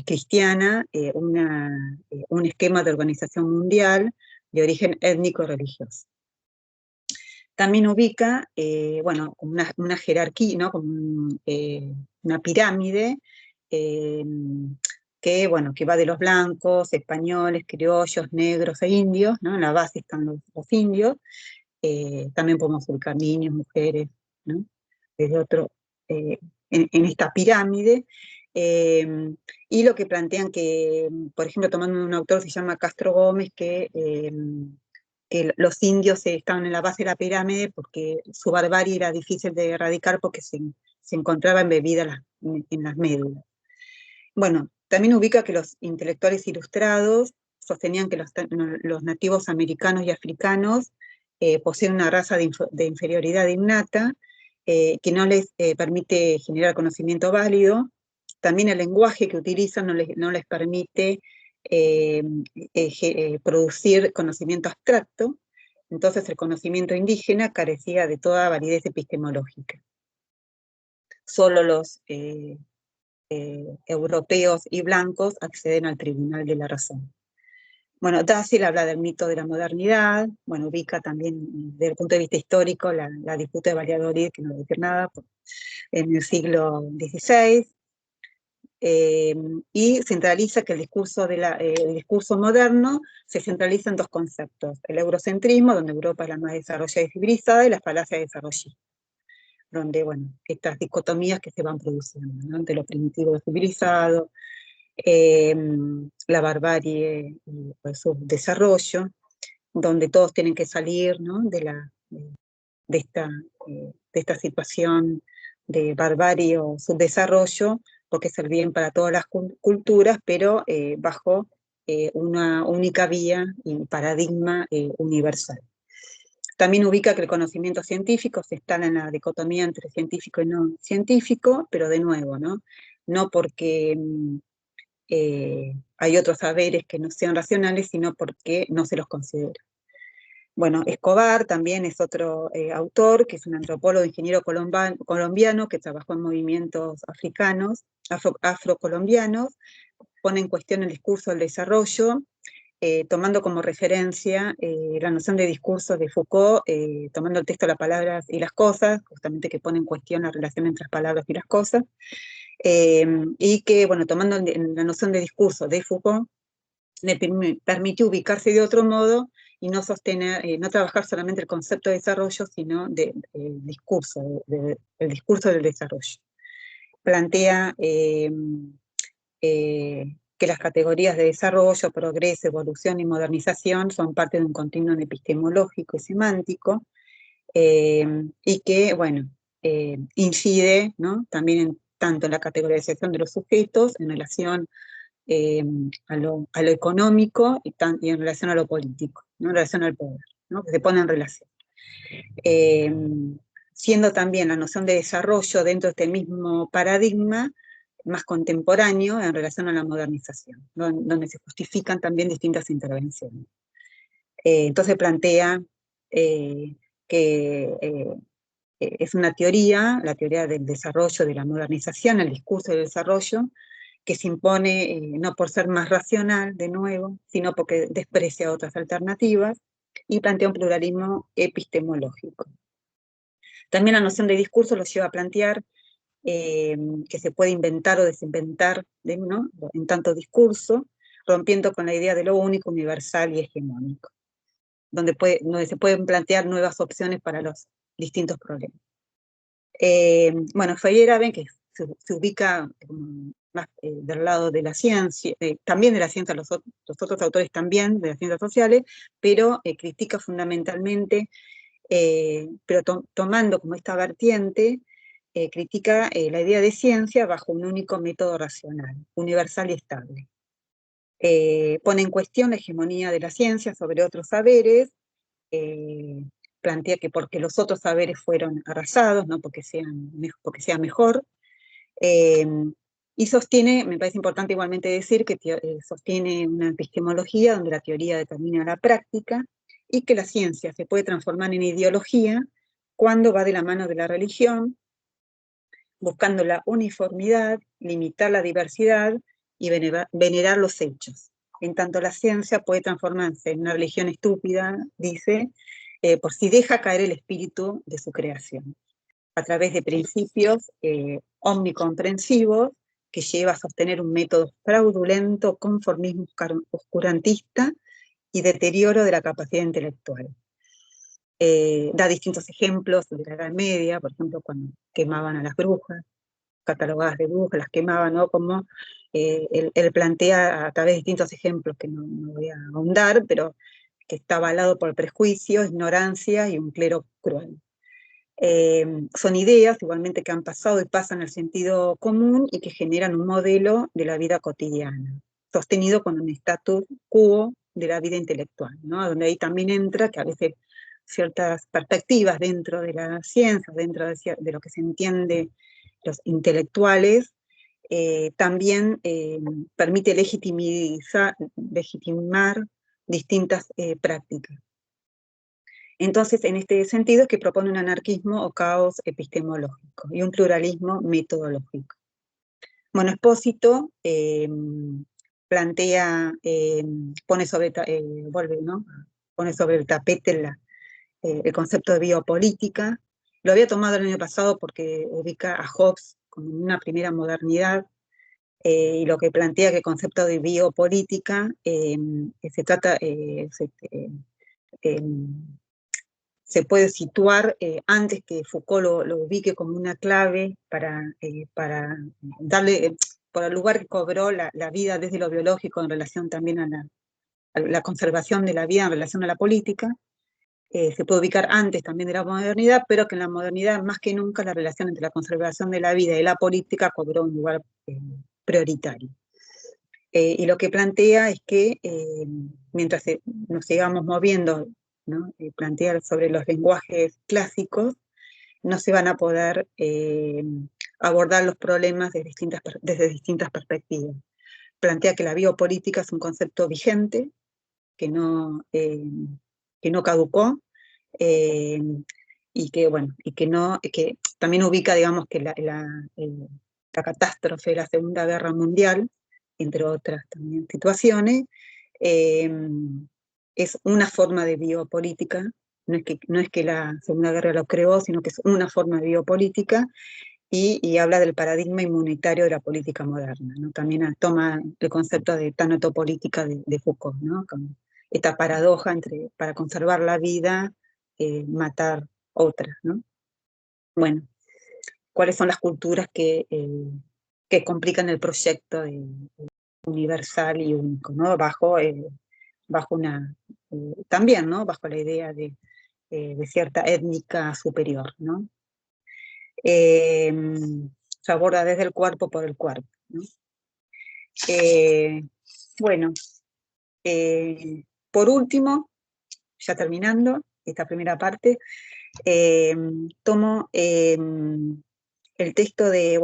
S1: cristiana un esquema de organización mundial de origen étnico-religioso. También ubica, bueno, una jerarquía, ¿no? Como una pirámide que, bueno, que va de los blancos, españoles, criollos, negros e indios, ¿no? En la base están los indios. También podemos ubicar niños, mujeres, ¿no? Desde otro, en esta pirámide. Y lo que plantean que, por ejemplo, tomando un autor que se llama Castro Gómez, que los indios estaban en la base de la pirámide porque su barbarie era difícil de erradicar porque se encontraba embebida en las médulas. Bueno, también ubica que los intelectuales ilustrados sostenían que los nativos americanos y africanos poseen una raza de inferioridad innata que no les permite generar conocimiento válido. También el lenguaje que utilizan no les permite producir conocimiento abstracto. Entonces el conocimiento indígena carecía de toda validez epistemológica. Solo los europeos y blancos acceden al tribunal de la razón. Bueno, Dassel habla del mito de la modernidad, bueno, ubica también desde el punto de vista histórico la disputa de Valladolid, que no voy a decir nada, en el siglo XVI, y centraliza que el discurso moderno se centraliza en dos conceptos: el eurocentrismo, donde Europa es la más desarrollada y civilizada, y la falacia desarrollista, donde, bueno, estas dicotomías que se van produciendo, ¿no? Entre lo primitivo y lo civilizado, la barbarie y pues, su desarrollo, donde todos tienen que salir, ¿no? de esta situación de barbarie o subdesarrollo, porque es el bien para todas las culturas, pero bajo una única vía y paradigma universal. También ubica que el conocimiento científico se instala en la dicotomía entre científico y no científico, pero de nuevo, no porque hay otros saberes que no sean racionales, sino porque no se los considera. Bueno, Escobar también es otro autor, que es un antropólogo, ingeniero colombiano, que trabajó en movimientos africanos, afrocolombianos, pone en cuestión el discurso del desarrollo, tomando como referencia la noción de discurso de Foucault, tomando el texto de las palabras y las cosas, justamente que pone en cuestión la relación entre las palabras y las cosas, y que, bueno, tomando la noción de discurso de Foucault, le permitió ubicarse de otro modo y no no trabajar solamente el concepto de desarrollo, sino el discurso del desarrollo. Plantea que las categorías de desarrollo, progreso, evolución y modernización son parte de un continuum epistemológico y semántico, y que, bueno, incide, ¿no? También tanto en la categorización de los sujetos en relación a lo económico y en relación a lo político, ¿no? En relación al poder, ¿no? Que se pone en relación. Siendo también la noción de desarrollo dentro de este mismo paradigma más contemporáneo en relación a la modernización, donde se justifican también distintas intervenciones. Entonces plantea que es una teoría, la teoría del desarrollo, de la modernización, el discurso del desarrollo, que se impone no por ser más racional, de nuevo, sino porque desprecia otras alternativas, y plantea un pluralismo epistemológico. También la noción de discurso lo lleva a plantear que se puede inventar o desinventar, ¿no?, en tanto discurso, rompiendo con la idea de lo único, universal y hegemónico, donde se pueden plantear nuevas opciones para los distintos problemas. Bueno, Feyerabend, que se ubica más del lado de la ciencia, también de la ciencia, los otros autores también de las ciencias sociales, pero critica fundamentalmente, pero tomando como esta vertiente, critica la idea de ciencia bajo un único método racional, universal y estable. Pone en cuestión la hegemonía de la ciencia sobre otros saberes, plantea que porque los otros saberes fueron arrasados, no porque sea mejor, y sostiene, me parece importante igualmente decir, que sostiene una epistemología donde la teoría determina la práctica, y que la ciencia se puede transformar en ideología cuando va de la mano de la religión, buscando la uniformidad, limitar la diversidad y venerar los hechos. En tanto, la ciencia puede transformarse en una religión estúpida, dice, por si deja caer el espíritu de su creación, a través de principios omnicomprensivos que lleva a sostener un método fraudulento, conformismo oscurantista y deterioro de la capacidad intelectual. Da distintos ejemplos de la Edad Media, por ejemplo, cuando quemaban a las brujas, catalogadas de brujas, las quemaban, ¿no? Como él plantea a través de distintos ejemplos que no voy a ahondar, pero que está avalado por prejuicio, ignorancia y un clero cruel. Son ideas igualmente que han pasado y pasan al sentido común y que generan un modelo de la vida cotidiana, sostenido con un status quo de la vida intelectual, ¿no? Donde ahí también entra que a veces ciertas perspectivas dentro de la ciencia, dentro de lo que se entiende los intelectuales, también permite legitimar distintas prácticas. Entonces, en este sentido es que propone un anarquismo o caos epistemológico y un pluralismo metodológico. Bueno, Espósito plantea, pone sobre el tapete el concepto de biopolítica. Lo había tomado el año pasado porque ubica a Hobbes como una primera modernidad, y lo que plantea que el concepto de biopolítica se trata, se puede situar antes que Foucault lo ubique como una clave para darle, por el lugar que cobró la vida desde lo biológico en relación también a la conservación de la vida en relación a la política. Se puede ubicar antes también de la modernidad, pero que en la modernidad más que nunca la relación entre la conservación de la vida y la política cobró un lugar prioritario. Y lo que plantea es que mientras nos sigamos moviendo, ¿no?, plantear sobre los lenguajes clásicos, no se van a poder abordar los problemas desde distintas perspectivas. Plantea que la biopolítica es un concepto vigente, que no caducó, y que también ubica, digamos, que la catástrofe de la Segunda Guerra Mundial, entre otras también situaciones, es una forma de biopolítica. No es que la Segunda Guerra lo creó, sino que es una forma de biopolítica, y habla del paradigma inmunitario de la política moderna, ¿no? También toma el concepto de tanatopolítica de Foucault, ¿no?, como esta paradoja entre, para conservar la vida, matar otras, ¿no? Bueno, ¿cuáles son las culturas que complican el proyecto universal y único, ¿no? Bajo también, ¿no?, bajo la idea de cierta étnica superior, ¿no? Se aborda desde el cuerpo por el cuerpo, ¿no? Bueno, por último, ya terminando esta primera parte, tomo el texto de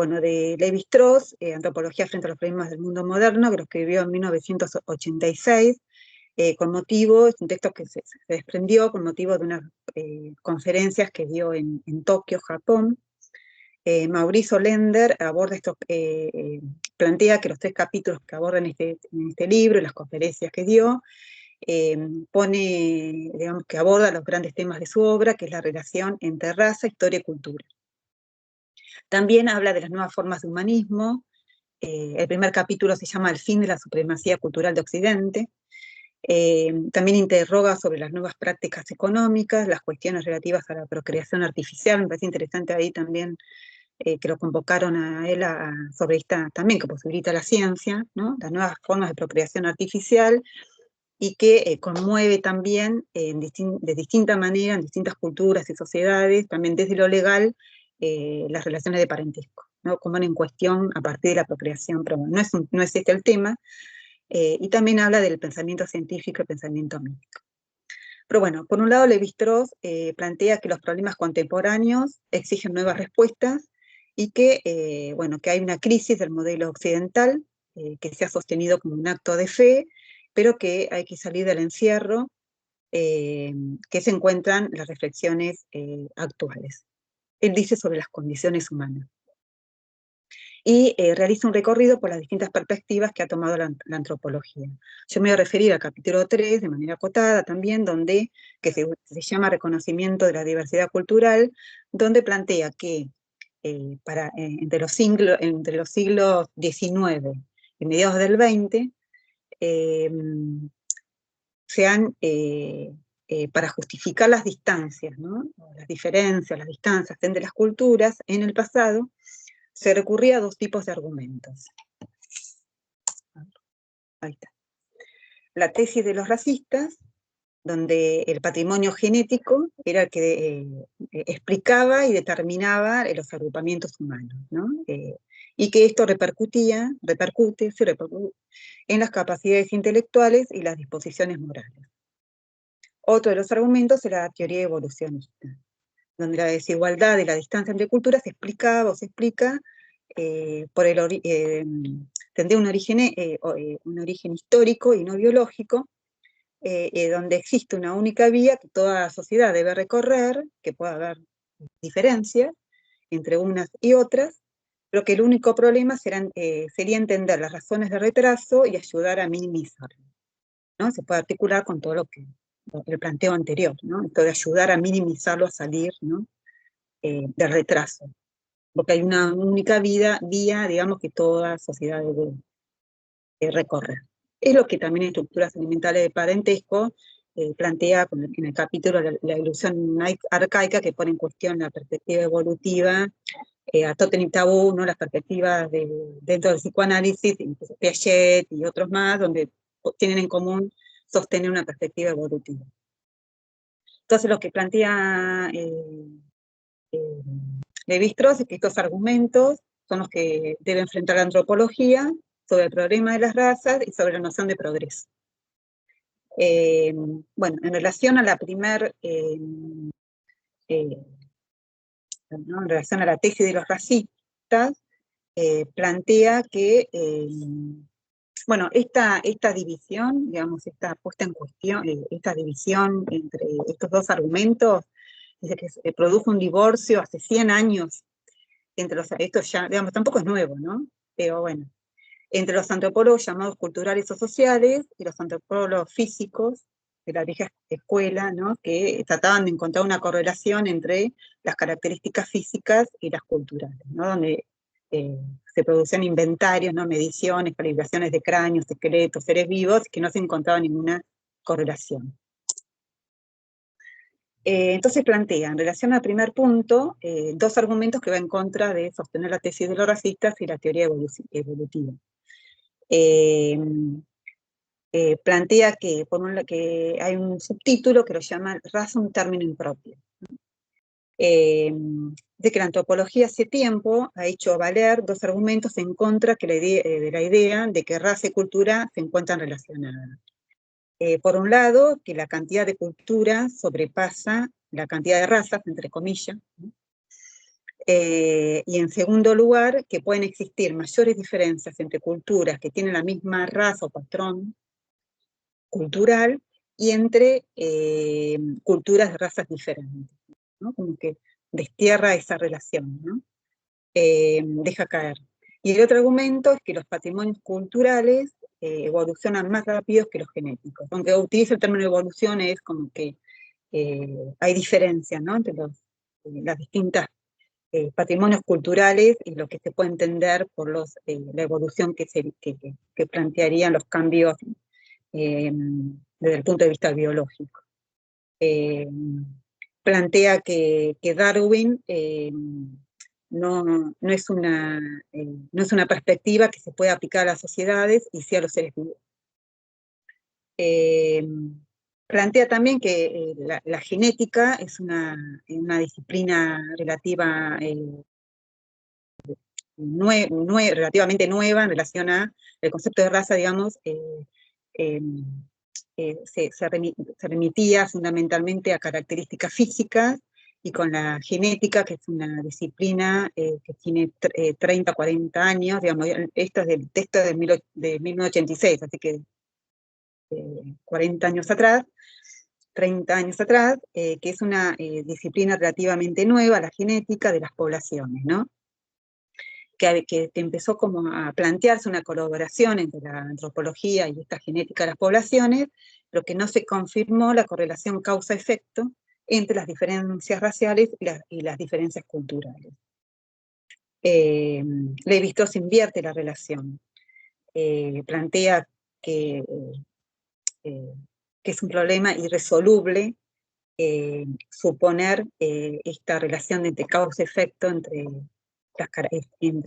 S1: Lévi-Strauss, Antropología frente a los problemas del mundo moderno, que lo escribió en 1986, es un texto que se desprendió con motivo de unas conferencias que dio en Tokio, Japón, Mauricio Lender aborda esto, plantea que los 3 capítulos que abordan en este libro, las conferencias que dio, digamos, que aborda los grandes temas de su obra, que es la relación entre raza, historia y cultura. También habla de las nuevas formas de humanismo. El primer capítulo se llama El fin de la supremacía cultural de Occidente. También interroga sobre las nuevas prácticas económicas, las cuestiones relativas a la procreación artificial. Me parece interesante ahí también que lo convocaron a él sobre esta también que posibilita la ciencia, ¿no? Las nuevas formas de procreación artificial, y que conmueve también de distinta manera en distintas culturas y sociedades, también desde lo legal, las relaciones de parentesco, ¿no? Como en cuestión a partir de la procreación, pero bueno, no es este el tema, y también habla del pensamiento científico y pensamiento místico. Pero bueno, por un lado, Lévi-Strauss plantea que los problemas contemporáneos exigen nuevas respuestas y que, bueno, que hay una crisis del modelo occidental que se ha sostenido como un acto de fe, pero que hay que salir del encierro que se encuentran las reflexiones actuales. Él dice sobre las condiciones humanas. Y realiza un recorrido por las distintas perspectivas que ha tomado la antropología. Yo me voy a referir al capítulo 3 de manera acotada también, que se llama Reconocimiento de la diversidad cultural, donde plantea que entre los siglos XIX y mediados del XX, para justificar las distancias, ¿no? Las diferencias, las distancias entre las culturas en el pasado, se recurría a 2 tipos de argumentos. Ahí está. La tesis de los racistas, donde el patrimonio genético era el que explicaba y determinaba los agrupamientos humanos, ¿no? Y que esto repercute en las capacidades intelectuales y las disposiciones morales. Otro de los argumentos era la teoría evolucionista, donde la desigualdad y la distancia entre culturas se explicaba o se explica tendría un origen histórico y no biológico, donde existe una única vía que toda sociedad debe recorrer, que pueda haber diferencias entre unas y otras, pero que el único problema sería entender las razones de retraso y ayudar a minimizarlo, ¿no? Se puede articular con todo el planteo anterior, ¿no? Esto de ayudar a minimizarlo, a salir, ¿no? Del retraso, porque hay una única vía, digamos, que toda sociedad debe recorrer. Es lo que también en estructuras alimentales de parentesco plantea en el capítulo la ilusión arcaica, que pone en cuestión la perspectiva evolutiva, a Totem y Tabú, ¿no? Las perspectivas dentro del psicoanálisis, incluso Piaget y otros más, donde tienen en común sostener una perspectiva evolutiva. Entonces lo que plantea Lévi-Strauss es que estos argumentos son los que debe enfrentar la antropología sobre el problema de las razas y sobre la noción de progreso. Bueno, en relación a ¿no? En relación a la tesis de los racistas, plantea que, bueno, esta división, digamos, esta puesta en cuestión, esta división entre estos 2 argumentos, dice que se produjo un divorcio hace 100 años esto ya, digamos, tampoco es nuevo, ¿no? Pero bueno, entre los antropólogos llamados culturales o sociales y los antropólogos físicos de la vieja escuela, ¿no? Que trataban de encontrar una correlación entre las características físicas y las culturales, ¿no? Donde se producían inventarios, ¿no? Mediciones, calibraciones de cráneos, esqueletos, seres vivos, que no se encontraba ninguna correlación. Entonces plantea, en relación al primer punto, 2 argumentos que va en contra de sostener la tesis de los racistas y la teoría evolutiva. Plantea que hay un subtítulo que lo llama raza un término impropio. De que la antropología hace tiempo ha hecho valer 2 argumentos en contra de la idea de que raza y cultura se encuentran relacionadas. Por un lado, que la cantidad de culturas sobrepasa la cantidad de razas, entre comillas, ¿no? Y en segundo lugar, que pueden existir mayores diferencias entre culturas que tienen la misma raza o patrón cultural y entre culturas de razas diferentes, ¿no? Como que destierra esa relación, ¿no? deja caer. Y el otro argumento es que los patrimonios culturales evolucionan más rápidos que los genéticos. Aunque utiliza el término evolución, es como que hay diferencias, ¿no?, entre las distintas patrimonios culturales y lo que se puede entender por la evolución que plantearían los cambios desde el punto de vista biológico. Plantea que Darwin no es una perspectiva que se pueda aplicar a las sociedades y sí a los seres vivos. Plantea también que la genética es una disciplina relativa, relativamente nueva en relación al concepto de raza, digamos. Se remitía fundamentalmente a características físicas, y con la genética, que es una disciplina que tiene 30, 40 años, digamos, esto es del texto de 1986, así que 40 años atrás, 30 años atrás, que es una disciplina relativamente nueva, la genética de las poblaciones, ¿no? Que empezó como a plantearse una colaboración entre la antropología y esta genética de las poblaciones, pero que no se confirmó la correlación causa-efecto entre las diferencias raciales y las diferencias culturales. Lévi-Strauss invierte la relación. Plantea que es un problema irresoluble suponer esta relación entre causa-efecto entre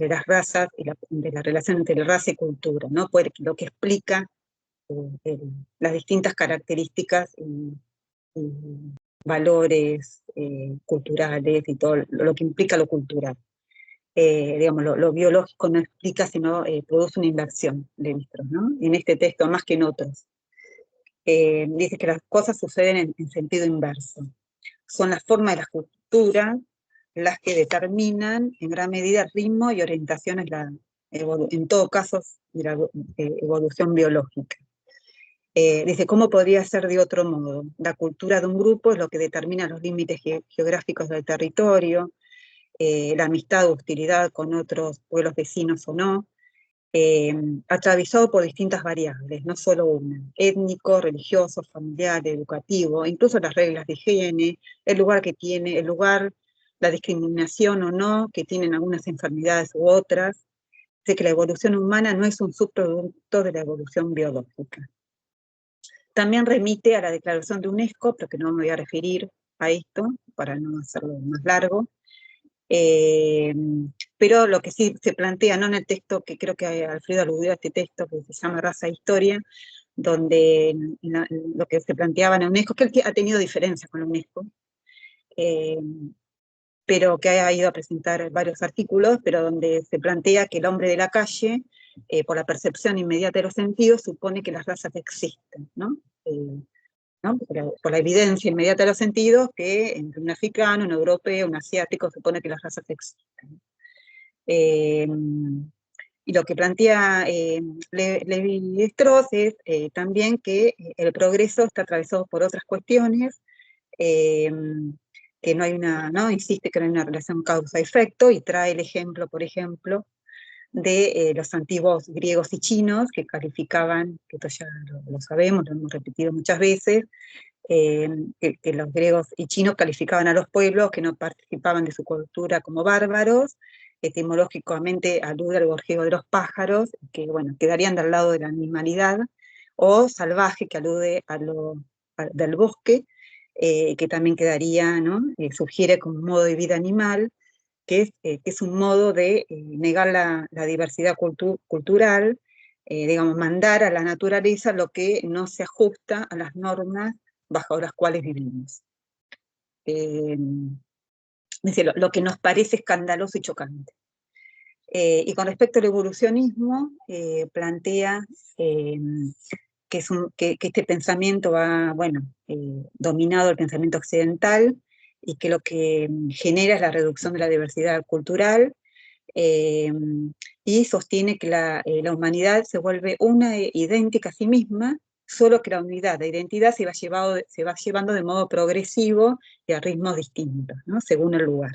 S1: las razas, y entre la relación entre la raza y cultura, ¿no? Lo que explica las distintas características y valores culturales y todo lo que implica lo cultural. Digamos, lo biológico no explica, sino produce una inversión, Lévi-Strauss, ¿no? En este texto, más que en otros. Dice que las cosas suceden en sentido inverso. Son las formas de las culturas las que determinan en gran medida el ritmo y orientaciones, en todo caso, de la evolución biológica. Dice, ¿cómo podría ser de otro modo? La cultura de un grupo es lo que determina los límites geográficos del territorio, la amistad o hostilidad con otros pueblos vecinos o no, atravesado por distintas variables, no solo una: étnico, religioso, familiar, educativo, incluso las reglas de higiene, el lugar, la discriminación o no, que tienen algunas enfermedades u otras. Dice que la evolución humana no es un subproducto de la evolución biológica. También remite a la declaración de UNESCO, pero que no me voy a referir a esto, para no hacerlo más largo. Pero lo que sí se plantea, no en el texto, que creo que Alfredo aludió a este texto, que se llama Raza e Historia, donde lo que se planteaba en la UNESCO, que él ha tenido diferencias con la UNESCO, pero que ha ido a presentar varios artículos, pero donde se plantea que el hombre de la calle, por la percepción inmediata de los sentidos, supone que las razas existen, ¿no? ¿No? Por la evidencia inmediata de los sentidos, que entre un africano, un europeo, un asiático, supone que las razas existen. Y lo que plantea Lévi-Strauss es también que el progreso está atravesado por otras cuestiones, que no hay insiste que no hay una relación causa-efecto, y trae el ejemplo, por ejemplo, de los antiguos griegos y chinos, que calificaban, que esto ya lo sabemos, lo hemos repetido muchas veces, que los griegos y chinos calificaban a los pueblos que no participaban de su cultura como bárbaros. Etimológicamente alude al gorjeo de los pájaros, que bueno, quedarían del lado de la animalidad, o salvaje, que alude del bosque, que también quedaría, ¿no? Sugiere como un modo de vida animal, que es un modo de negar la diversidad cultural, digamos, mandar a la naturaleza lo que no se ajusta a las normas bajo las cuales vivimos. Lo que nos parece escandaloso y chocante. Y con respecto al evolucionismo, plantea que este pensamiento va, bueno, dominado el pensamiento occidental, y que lo que genera es la reducción de la diversidad cultural, y sostiene que la humanidad se vuelve una idéntica a sí misma, solo que la unidad de identidad se va llevando de modo progresivo y a ritmos distintos, ¿no? Según el lugar.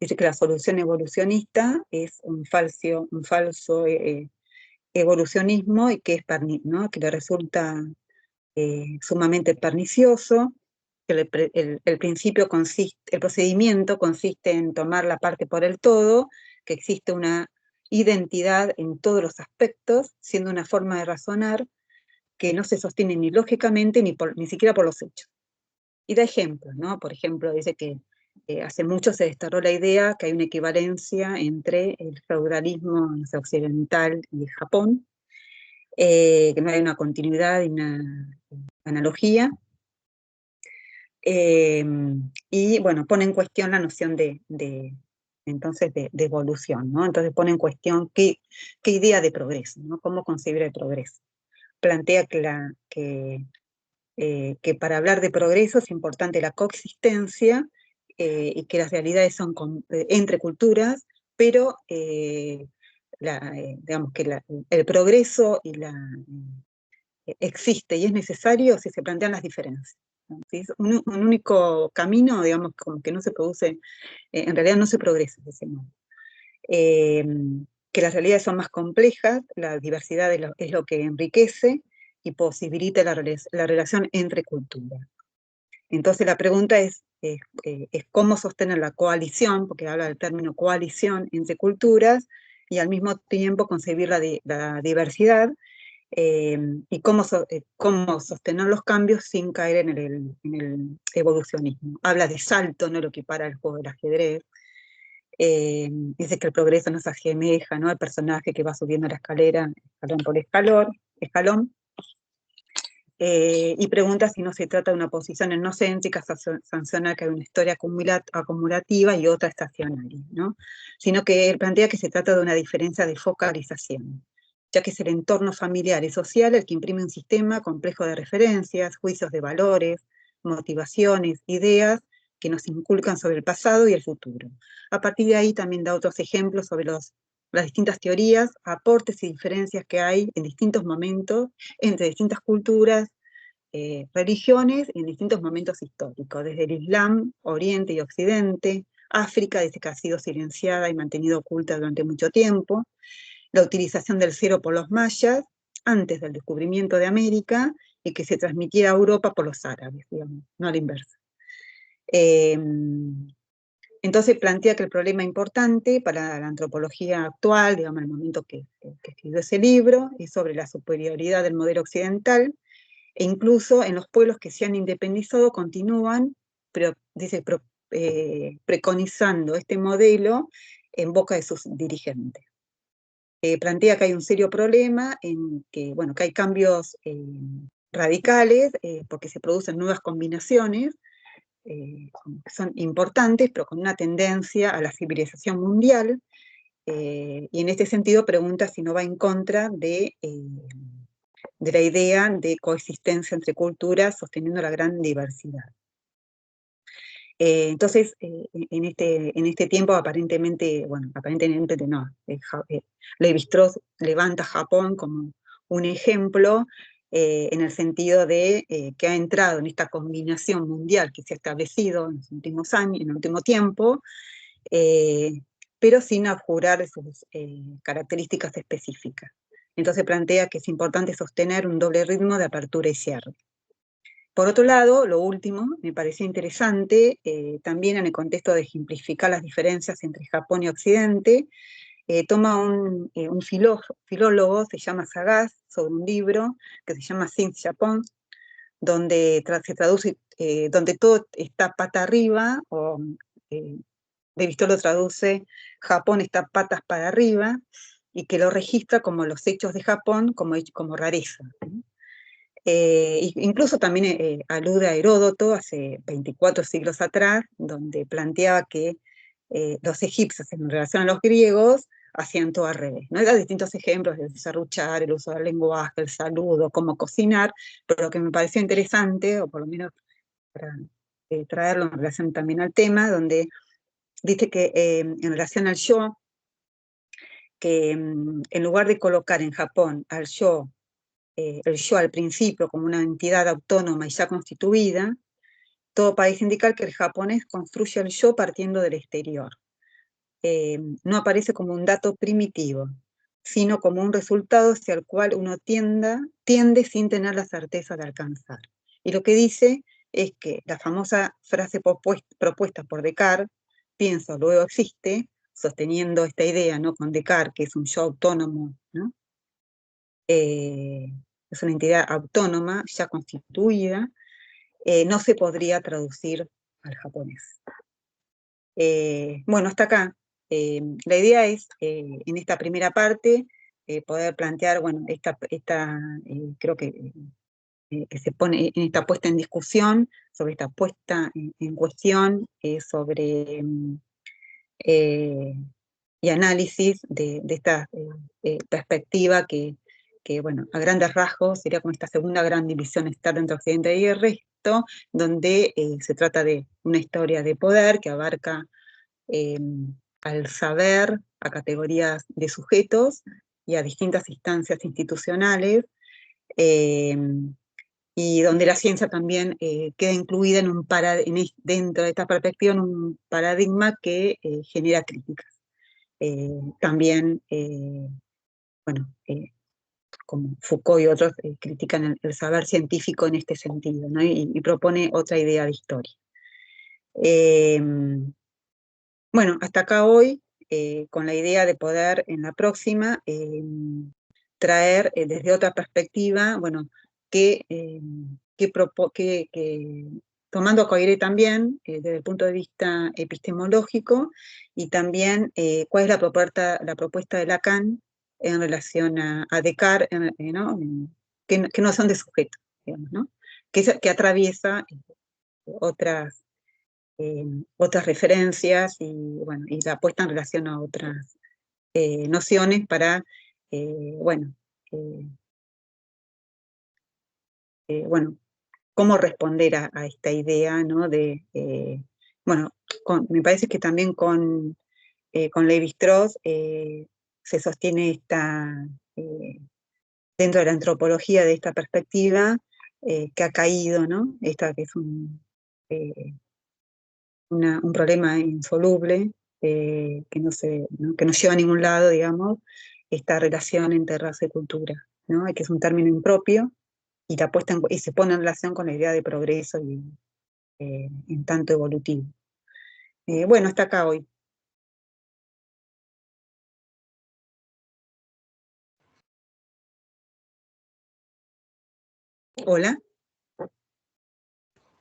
S1: dice que la solución evolucionista es un falso evolucionismo y que, ¿no? Que le resulta sumamente pernicioso, que el principio el procedimiento consiste en tomar la parte por el todo, que existe una identidad en todos los aspectos, siendo una forma de razonar que no se sostiene ni lógicamente ni siquiera por los hechos. Y da ejemplos, ¿no? Por ejemplo, dice que hace mucho se destacó la idea que hay una equivalencia entre el feudalismo, no sé, occidental y Japón, que no hay una continuidad y una analogía. Y bueno, pone en cuestión la noción entonces de evolución, ¿no? Entonces pone en cuestión qué idea de progreso, ¿no? Cómo concebir el progreso. Plantea que para hablar de progreso es importante la coexistencia y que las realidades son entre culturas, pero digamos que el progreso existe y es necesario si se plantean las diferencias. Si es un único camino, digamos, como que no se produce, en realidad no se progresa de ese modo. Que las realidades son más complejas, la diversidad es lo que enriquece y posibilita la relación entre culturas. Entonces la pregunta es cómo sostener la coalición, porque habla del término coalición entre culturas, y al mismo tiempo concebir la diversidad, y cómo sostener los cambios sin caer en el evolucionismo. Habla de salto, no lo equipara al juego del ajedrez. Dice que el progreso nos asemeja, ¿no? El personaje que va subiendo la escalera, escalón por escalón, y pregunta si no se trata de una posición etnocéntrica, sanciona que hay una historia acumulativa y otra estacionaria, ¿no? Sino que él plantea que se trata de una diferencia de focalización, ya que es el entorno familiar y social el que imprime un sistema complejo de referencias, juicios de valores, motivaciones, ideas que nos inculcan sobre el pasado y el futuro. A partir de ahí también da otros ejemplos sobre las distintas teorías, aportes y diferencias que hay en distintos momentos entre distintas culturas, religiones en distintos momentos históricos, desde el Islam, Oriente y Occidente, África, desde que ha sido silenciada y mantenida oculta durante mucho tiempo, la utilización del cero por los mayas, antes del descubrimiento de América, y que se transmitiera a Europa por los árabes, digamos, no a la inversa. Entonces plantea que el problema importante para la antropología actual, digamos, en el momento que escribió ese libro, es sobre la superioridad del modelo occidental, e incluso en los pueblos que se han independizado continúan, dice, preconizando este modelo en boca de sus dirigentes. Plantea que hay un serio problema en que, bueno, que hay cambios radicales porque se producen nuevas combinaciones que son importantes, pero con una tendencia a la civilización mundial, y en este sentido pregunta si no va en contra de la idea de coexistencia entre culturas sosteniendo la gran diversidad. Entonces, en este tiempo aparentemente no, Levi-Strauss levanta Japón como un ejemplo en el sentido de que ha entrado en esta combinación mundial que se ha establecido en los últimos años, en el último tiempo, pero sin abjurar sus características específicas. Entonces plantea que es importante sostener un doble ritmo de apertura y cierre. Por otro lado, lo último, me pareció interesante, también en el contexto de ejemplificar las diferencias entre Japón y Occidente, toma un filólogo, se llama Sagaz, sobre un libro que se llama Since Japan, donde se traduce, donde todo está pata arriba, o Levi-Strauss lo traduce, Japón está patas para arriba, y que lo registra como los hechos de Japón como rareza. Incluso también alude a Heródoto hace 24 siglos atrás, donde planteaba que los egipcios en relación a los griegos hacían todo al revés, ¿no? Da distintos ejemplos, el serruchar, el uso del lenguaje, el saludo, cómo cocinar, pero lo que me pareció interesante, o por lo menos para traerlo en relación también al tema, donde dice que en relación al yo, que en lugar de colocar en Japón al yo, el yo al principio como una entidad autónoma y ya constituida, todo parece indicar que el japonés construye el yo partiendo del exterior. no aparece como un dato primitivo, sino como un resultado hacia el cual uno tiende sin tener la certeza de alcanzar. Y lo que dice es que la famosa frase propuesta por Descartes, pienso, luego existe, sosteniendo esta idea, ¿no?, con Descartes, que es un yo autónomo, ¿no? Es una entidad autónoma, ya constituida, no se podría traducir al japonés. Bueno, hasta acá. La idea es, en esta primera parte, poder plantear, bueno, creo que se pone en esta puesta en discusión, sobre esta puesta en cuestión, sobre y análisis de esta perspectiva que, bueno, a grandes rasgos sería como esta segunda gran división estar entre Occidente y el resto, donde se trata de una historia de poder que abarca al saber, a categorías de sujetos y a distintas instancias institucionales, y donde la ciencia también queda incluida dentro de esta perspectiva en un paradigma que genera críticas. También, bueno, como Foucault y otros critican el saber científico en este sentido, ¿no? Y propone otra idea de historia. Bueno, hasta acá hoy, con la idea de poder en la próxima traer desde otra perspectiva, bueno, tomando a Coiré también desde el punto de vista epistemológico, y también cuál es la propuesta de Lacan en relación a Descartes, ¿no? Que no son de sujeto, digamos, ¿no? Que atraviesa otras referencias y, bueno, y la puesta en relación a otras nociones para, bueno, bueno, cómo responder a esta idea, ¿no? Bueno, me parece que también con Lévi-Strauss se sostiene dentro de la antropología de esta perspectiva que ha caído, ¿no? Esta que es un problema insoluble, que no lleva a ningún lado, digamos, esta relación entre raza y cultura, ¿no? Que es un término impropio, y se pone en relación con la idea de progreso y en tanto evolutivo. Bueno, hasta acá hoy. Hola.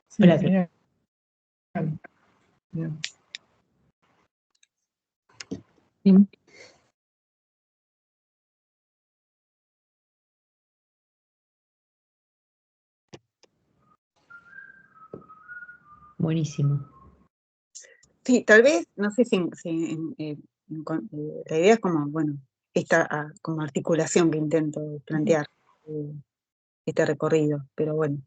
S2: Sí,
S3: Hola.
S2: genial. Bien.
S3: Sí. Buenísimo.
S1: Sí, tal vez, no sé si la idea es como, bueno, esta como articulación que intento plantear, este recorrido, pero bueno.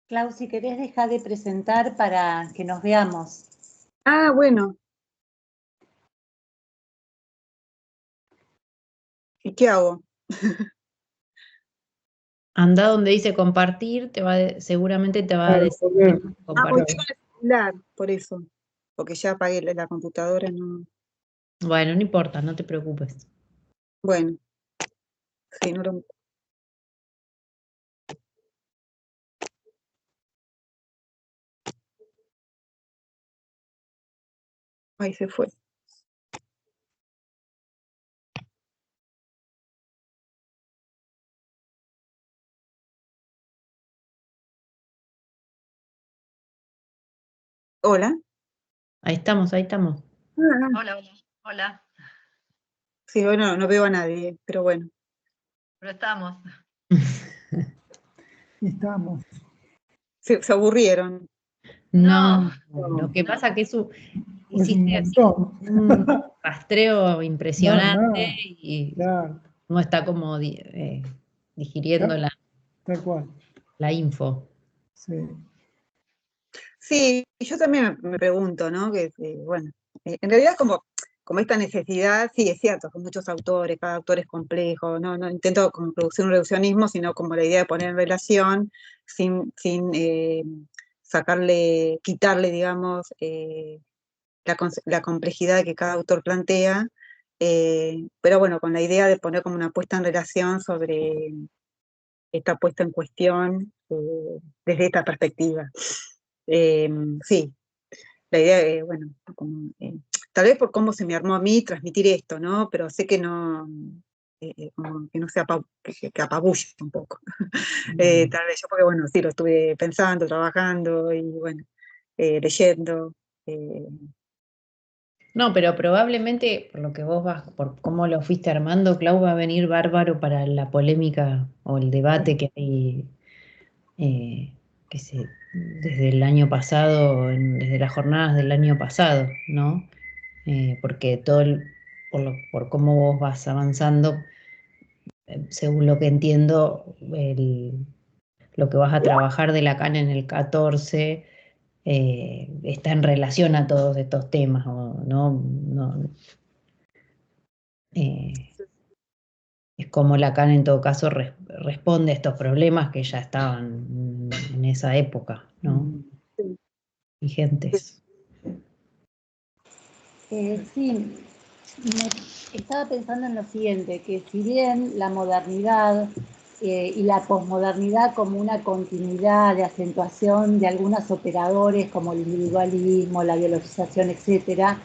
S4: Clau, si querés dejar de presentar para que nos veamos.
S1: Ah, bueno. ¿Y qué hago?
S3: Anda donde dice compartir, seguramente te va a decir
S2: Porque
S1: Porque
S3: compartir.
S1: estoy con el celular, por eso. Porque ya apagué la computadora, no.
S3: Bueno, no importa, no te preocupes.
S1: Bueno, sí, no lo. Ahí se fue. Hola.
S3: Ahí estamos, ahí estamos.
S5: Hola, hola, hola,
S1: Sí, bueno, no veo a nadie, pero bueno.
S5: pero estamos.
S2: estamos.
S1: Se aburrieron.
S3: No,
S2: No.
S3: lo que pasa que
S2: Es un
S3: hiciste así
S2: montón.
S3: un rastreo impresionante
S2: No,
S3: y
S2: claro,
S3: no está como digiriendo
S2: tal cual.
S3: la info.
S2: Sí.
S1: Sí, yo también me pregunto, ¿no? Bueno, en realidad como esta necesidad, sí, es cierto, con muchos autores, cada autor es complejo, no intento como producir un reduccionismo, sino como la idea de poner en relación sin quitarle, digamos, la complejidad que cada autor plantea, pero bueno, con la idea de poner como una puesta en relación sobre esta puesta en cuestión desde esta perspectiva. Sí, la idea es, bueno, tal vez por cómo se me armó a mí transmitir esto, ¿no? Pero sé que no, como que no se que apabulle un poco. Tal vez yo, porque bueno, sí, lo estuve pensando, trabajando y bueno, leyendo.
S3: No, pero probablemente, por lo que vos vas, por cómo lo fuiste armando, Clau, va a venir bárbaro para la polémica o el debate que hay, eh, desde el año pasado, desde las jornadas del año pasado, ¿no? Porque por cómo vos vas avanzando, según lo que entiendo, lo que vas a trabajar de Lacan en el 14 está en relación a todos estos temas, ¿no? Es como Lacan en todo caso responde a estos problemas que ya estaban en esa época, ¿no?
S1: Sí.
S3: Vigentes.
S4: Sí, estaba pensando en lo siguiente, que si bien la modernidad y la posmodernidad como una continuidad de acentuación de algunos operadores como el individualismo, la biologización, etc.,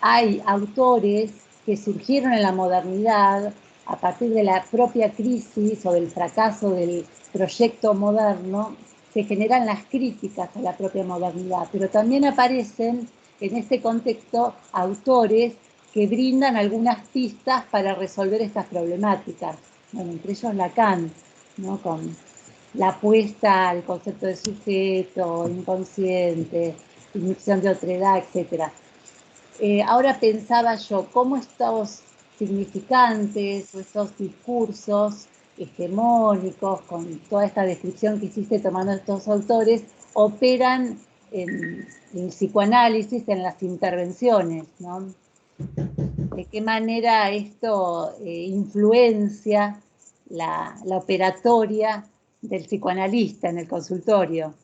S4: hay autores que surgieron en la modernidad a partir de la propia crisis o del fracaso del proyecto moderno, se generan las críticas a la propia modernidad, pero también aparecen en este contexto autores que brindan algunas pistas para resolver estas problemáticas. Bueno, entre ellos Lacan, ¿no? Con la apuesta al concepto de sujeto, inconsciente, inducción de otredad, etc. Ahora pensaba yo, cómo estos significantes o estos discursos hegemónicos, con toda esta descripción que hiciste tomando estos autores, operan en el psicoanálisis, en las intervenciones, ¿no? De qué manera esto influencia la operatoria del psicoanalista en el consultorio.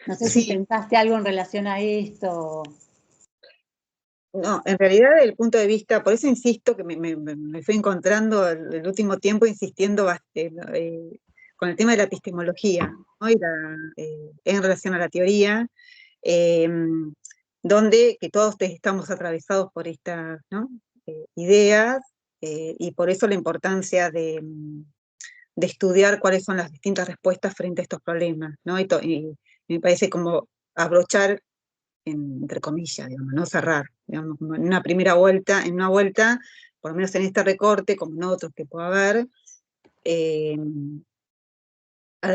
S4: No sé si
S1: Sí,
S4: pensaste algo en relación a esto.
S1: no, en realidad desde el punto de vista, por eso insisto que me fui encontrando el último tiempo insistiendo con el tema de la epistemología, ¿no? En relación a la teoría, eh, donde que todos estamos atravesados por estas, ¿no? Ideas, y por eso la importancia de estudiar cuáles son las distintas respuestas frente a estos problemas, ¿no? Y me parece como abrochar, entre comillas, digamos, no cerrar, digamos, como en una primera vuelta, por lo menos en este recorte, como en otros que pueda haber,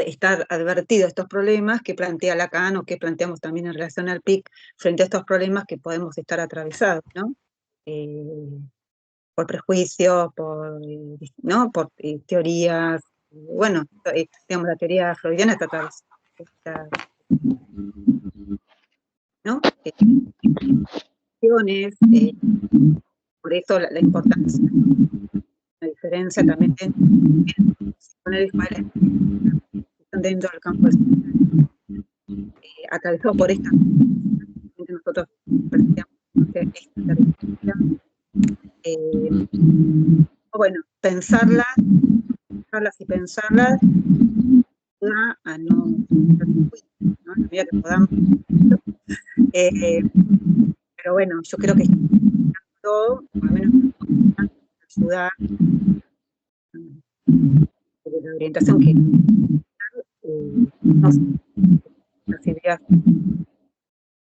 S1: estar advertido a estos problemas que plantea Lacan o que planteamos también en relación al PIC, frente a estos problemas que podemos estar atravesados, ¿no? Por prejuicios, ¿no? Por teorías, bueno, digamos, la teoría freudiana está atravesada, ¿no? Por eso la importancia, la diferencia también con el Israel dentro del campo atravesado por esta. Nosotros planteamos esta bueno, pensarlas y pensarlas a no, ¿no? A la medida que podamos. Pero bueno, yo creo que todo, por lo menos, ayudar de la orientación que no sé, las ideas,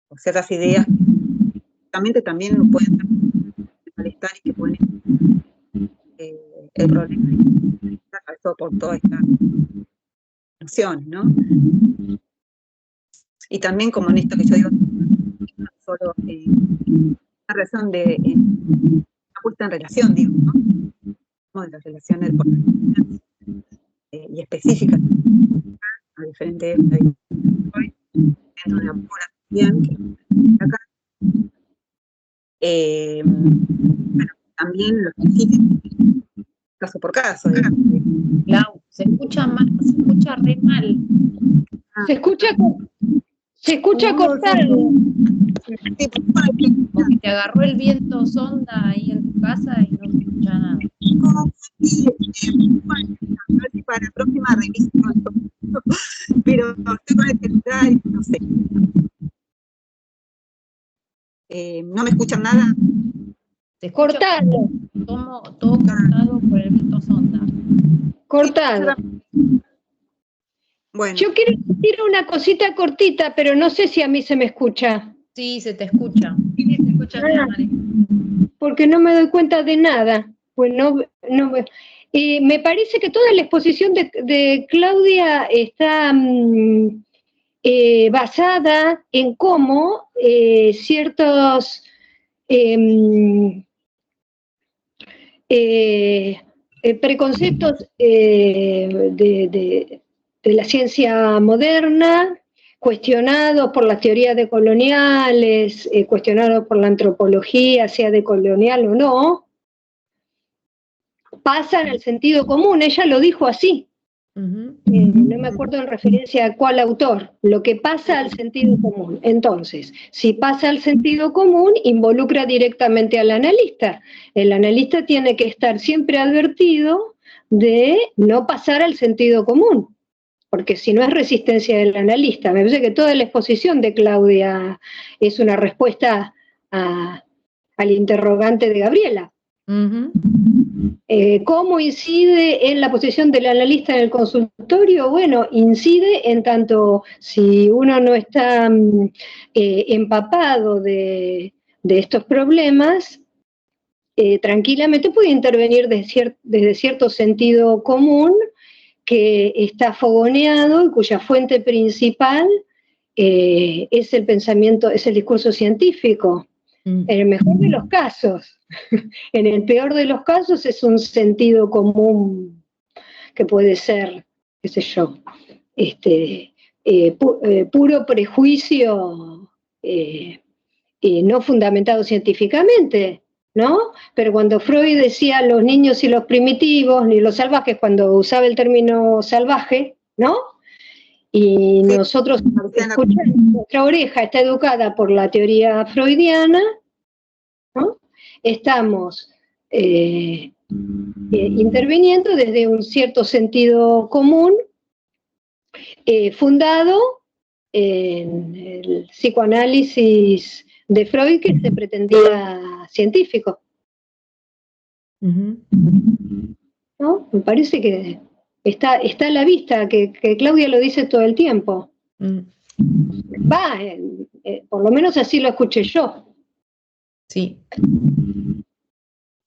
S1: o ciertas ideas, también nos pueden dar malestar y que pueden el problema por toda esta noción, ¿no? Y también como en esto que yo digo, no solo una razón de una puesta en relación, digo, ¿no? De las relaciones y específicas a diferentes dentro de la población que acá. Bueno, también los específicos caso por caso.
S3: Clau, se escucha re mal.
S6: Se escucha cortado.
S1: Sí,
S3: Como que te agarró el viento sonda ahí en tu casa y no se escucha nada.
S1: a ver si para la próxima revisión. Pero estoy con el celular y no sé. ¿No me escuchan nada?
S3: Se escucha
S6: Cortado,
S3: todo cortado por el viento sonda.
S6: cortado.
S1: Bueno,
S6: Yo quiero decir una cosita cortita, pero no sé si a mí se me escucha,
S3: Sí, se te escucha.
S5: Sí, se escucha bien, Mari.
S6: porque no me doy cuenta de nada. Pues me parece que toda la exposición de Claudia está basada en cómo ciertos preconceptos de la ciencia moderna, cuestionados por las teorías decoloniales, cuestionados por la antropología, sea decolonial o no, pasan al sentido común. Ella lo dijo así. No me acuerdo en referencia a cuál autor, lo que pasa al sentido común. Entonces, si pasa al sentido común, involucra directamente al analista. El analista tiene que estar siempre advertido de no pasar al sentido común, porque si no es resistencia del analista. Me parece que toda la exposición de Claudia es una respuesta al interrogante de Gabriela. ¿Cómo incide en la posición del analista en el consultorio? Bueno, incide en tanto si uno no está empapado de estos problemas, tranquilamente puede intervenir desde cierto sentido común que está fogoneado y cuya fuente principal es el pensamiento, es el discurso científico. En el mejor de los casos. En el peor de los casos es un sentido común que puede ser, qué sé yo, puro prejuicio no fundamentado científicamente, ¿no? Pero cuando Freud decía los niños y los primitivos, ni los salvajes, cuando usaba el término salvaje, ¿no? Y nosotros escuchamos, nuestra oreja está educada por la teoría freudiana, ¿no? Estamos interviniendo desde un cierto sentido común fundado en el psicoanálisis de Freud que se pretendía científico. ¿No? Me parece que está a la vista, que Claudia lo dice todo el tiempo. Por lo menos así lo escuché yo.
S3: Sí.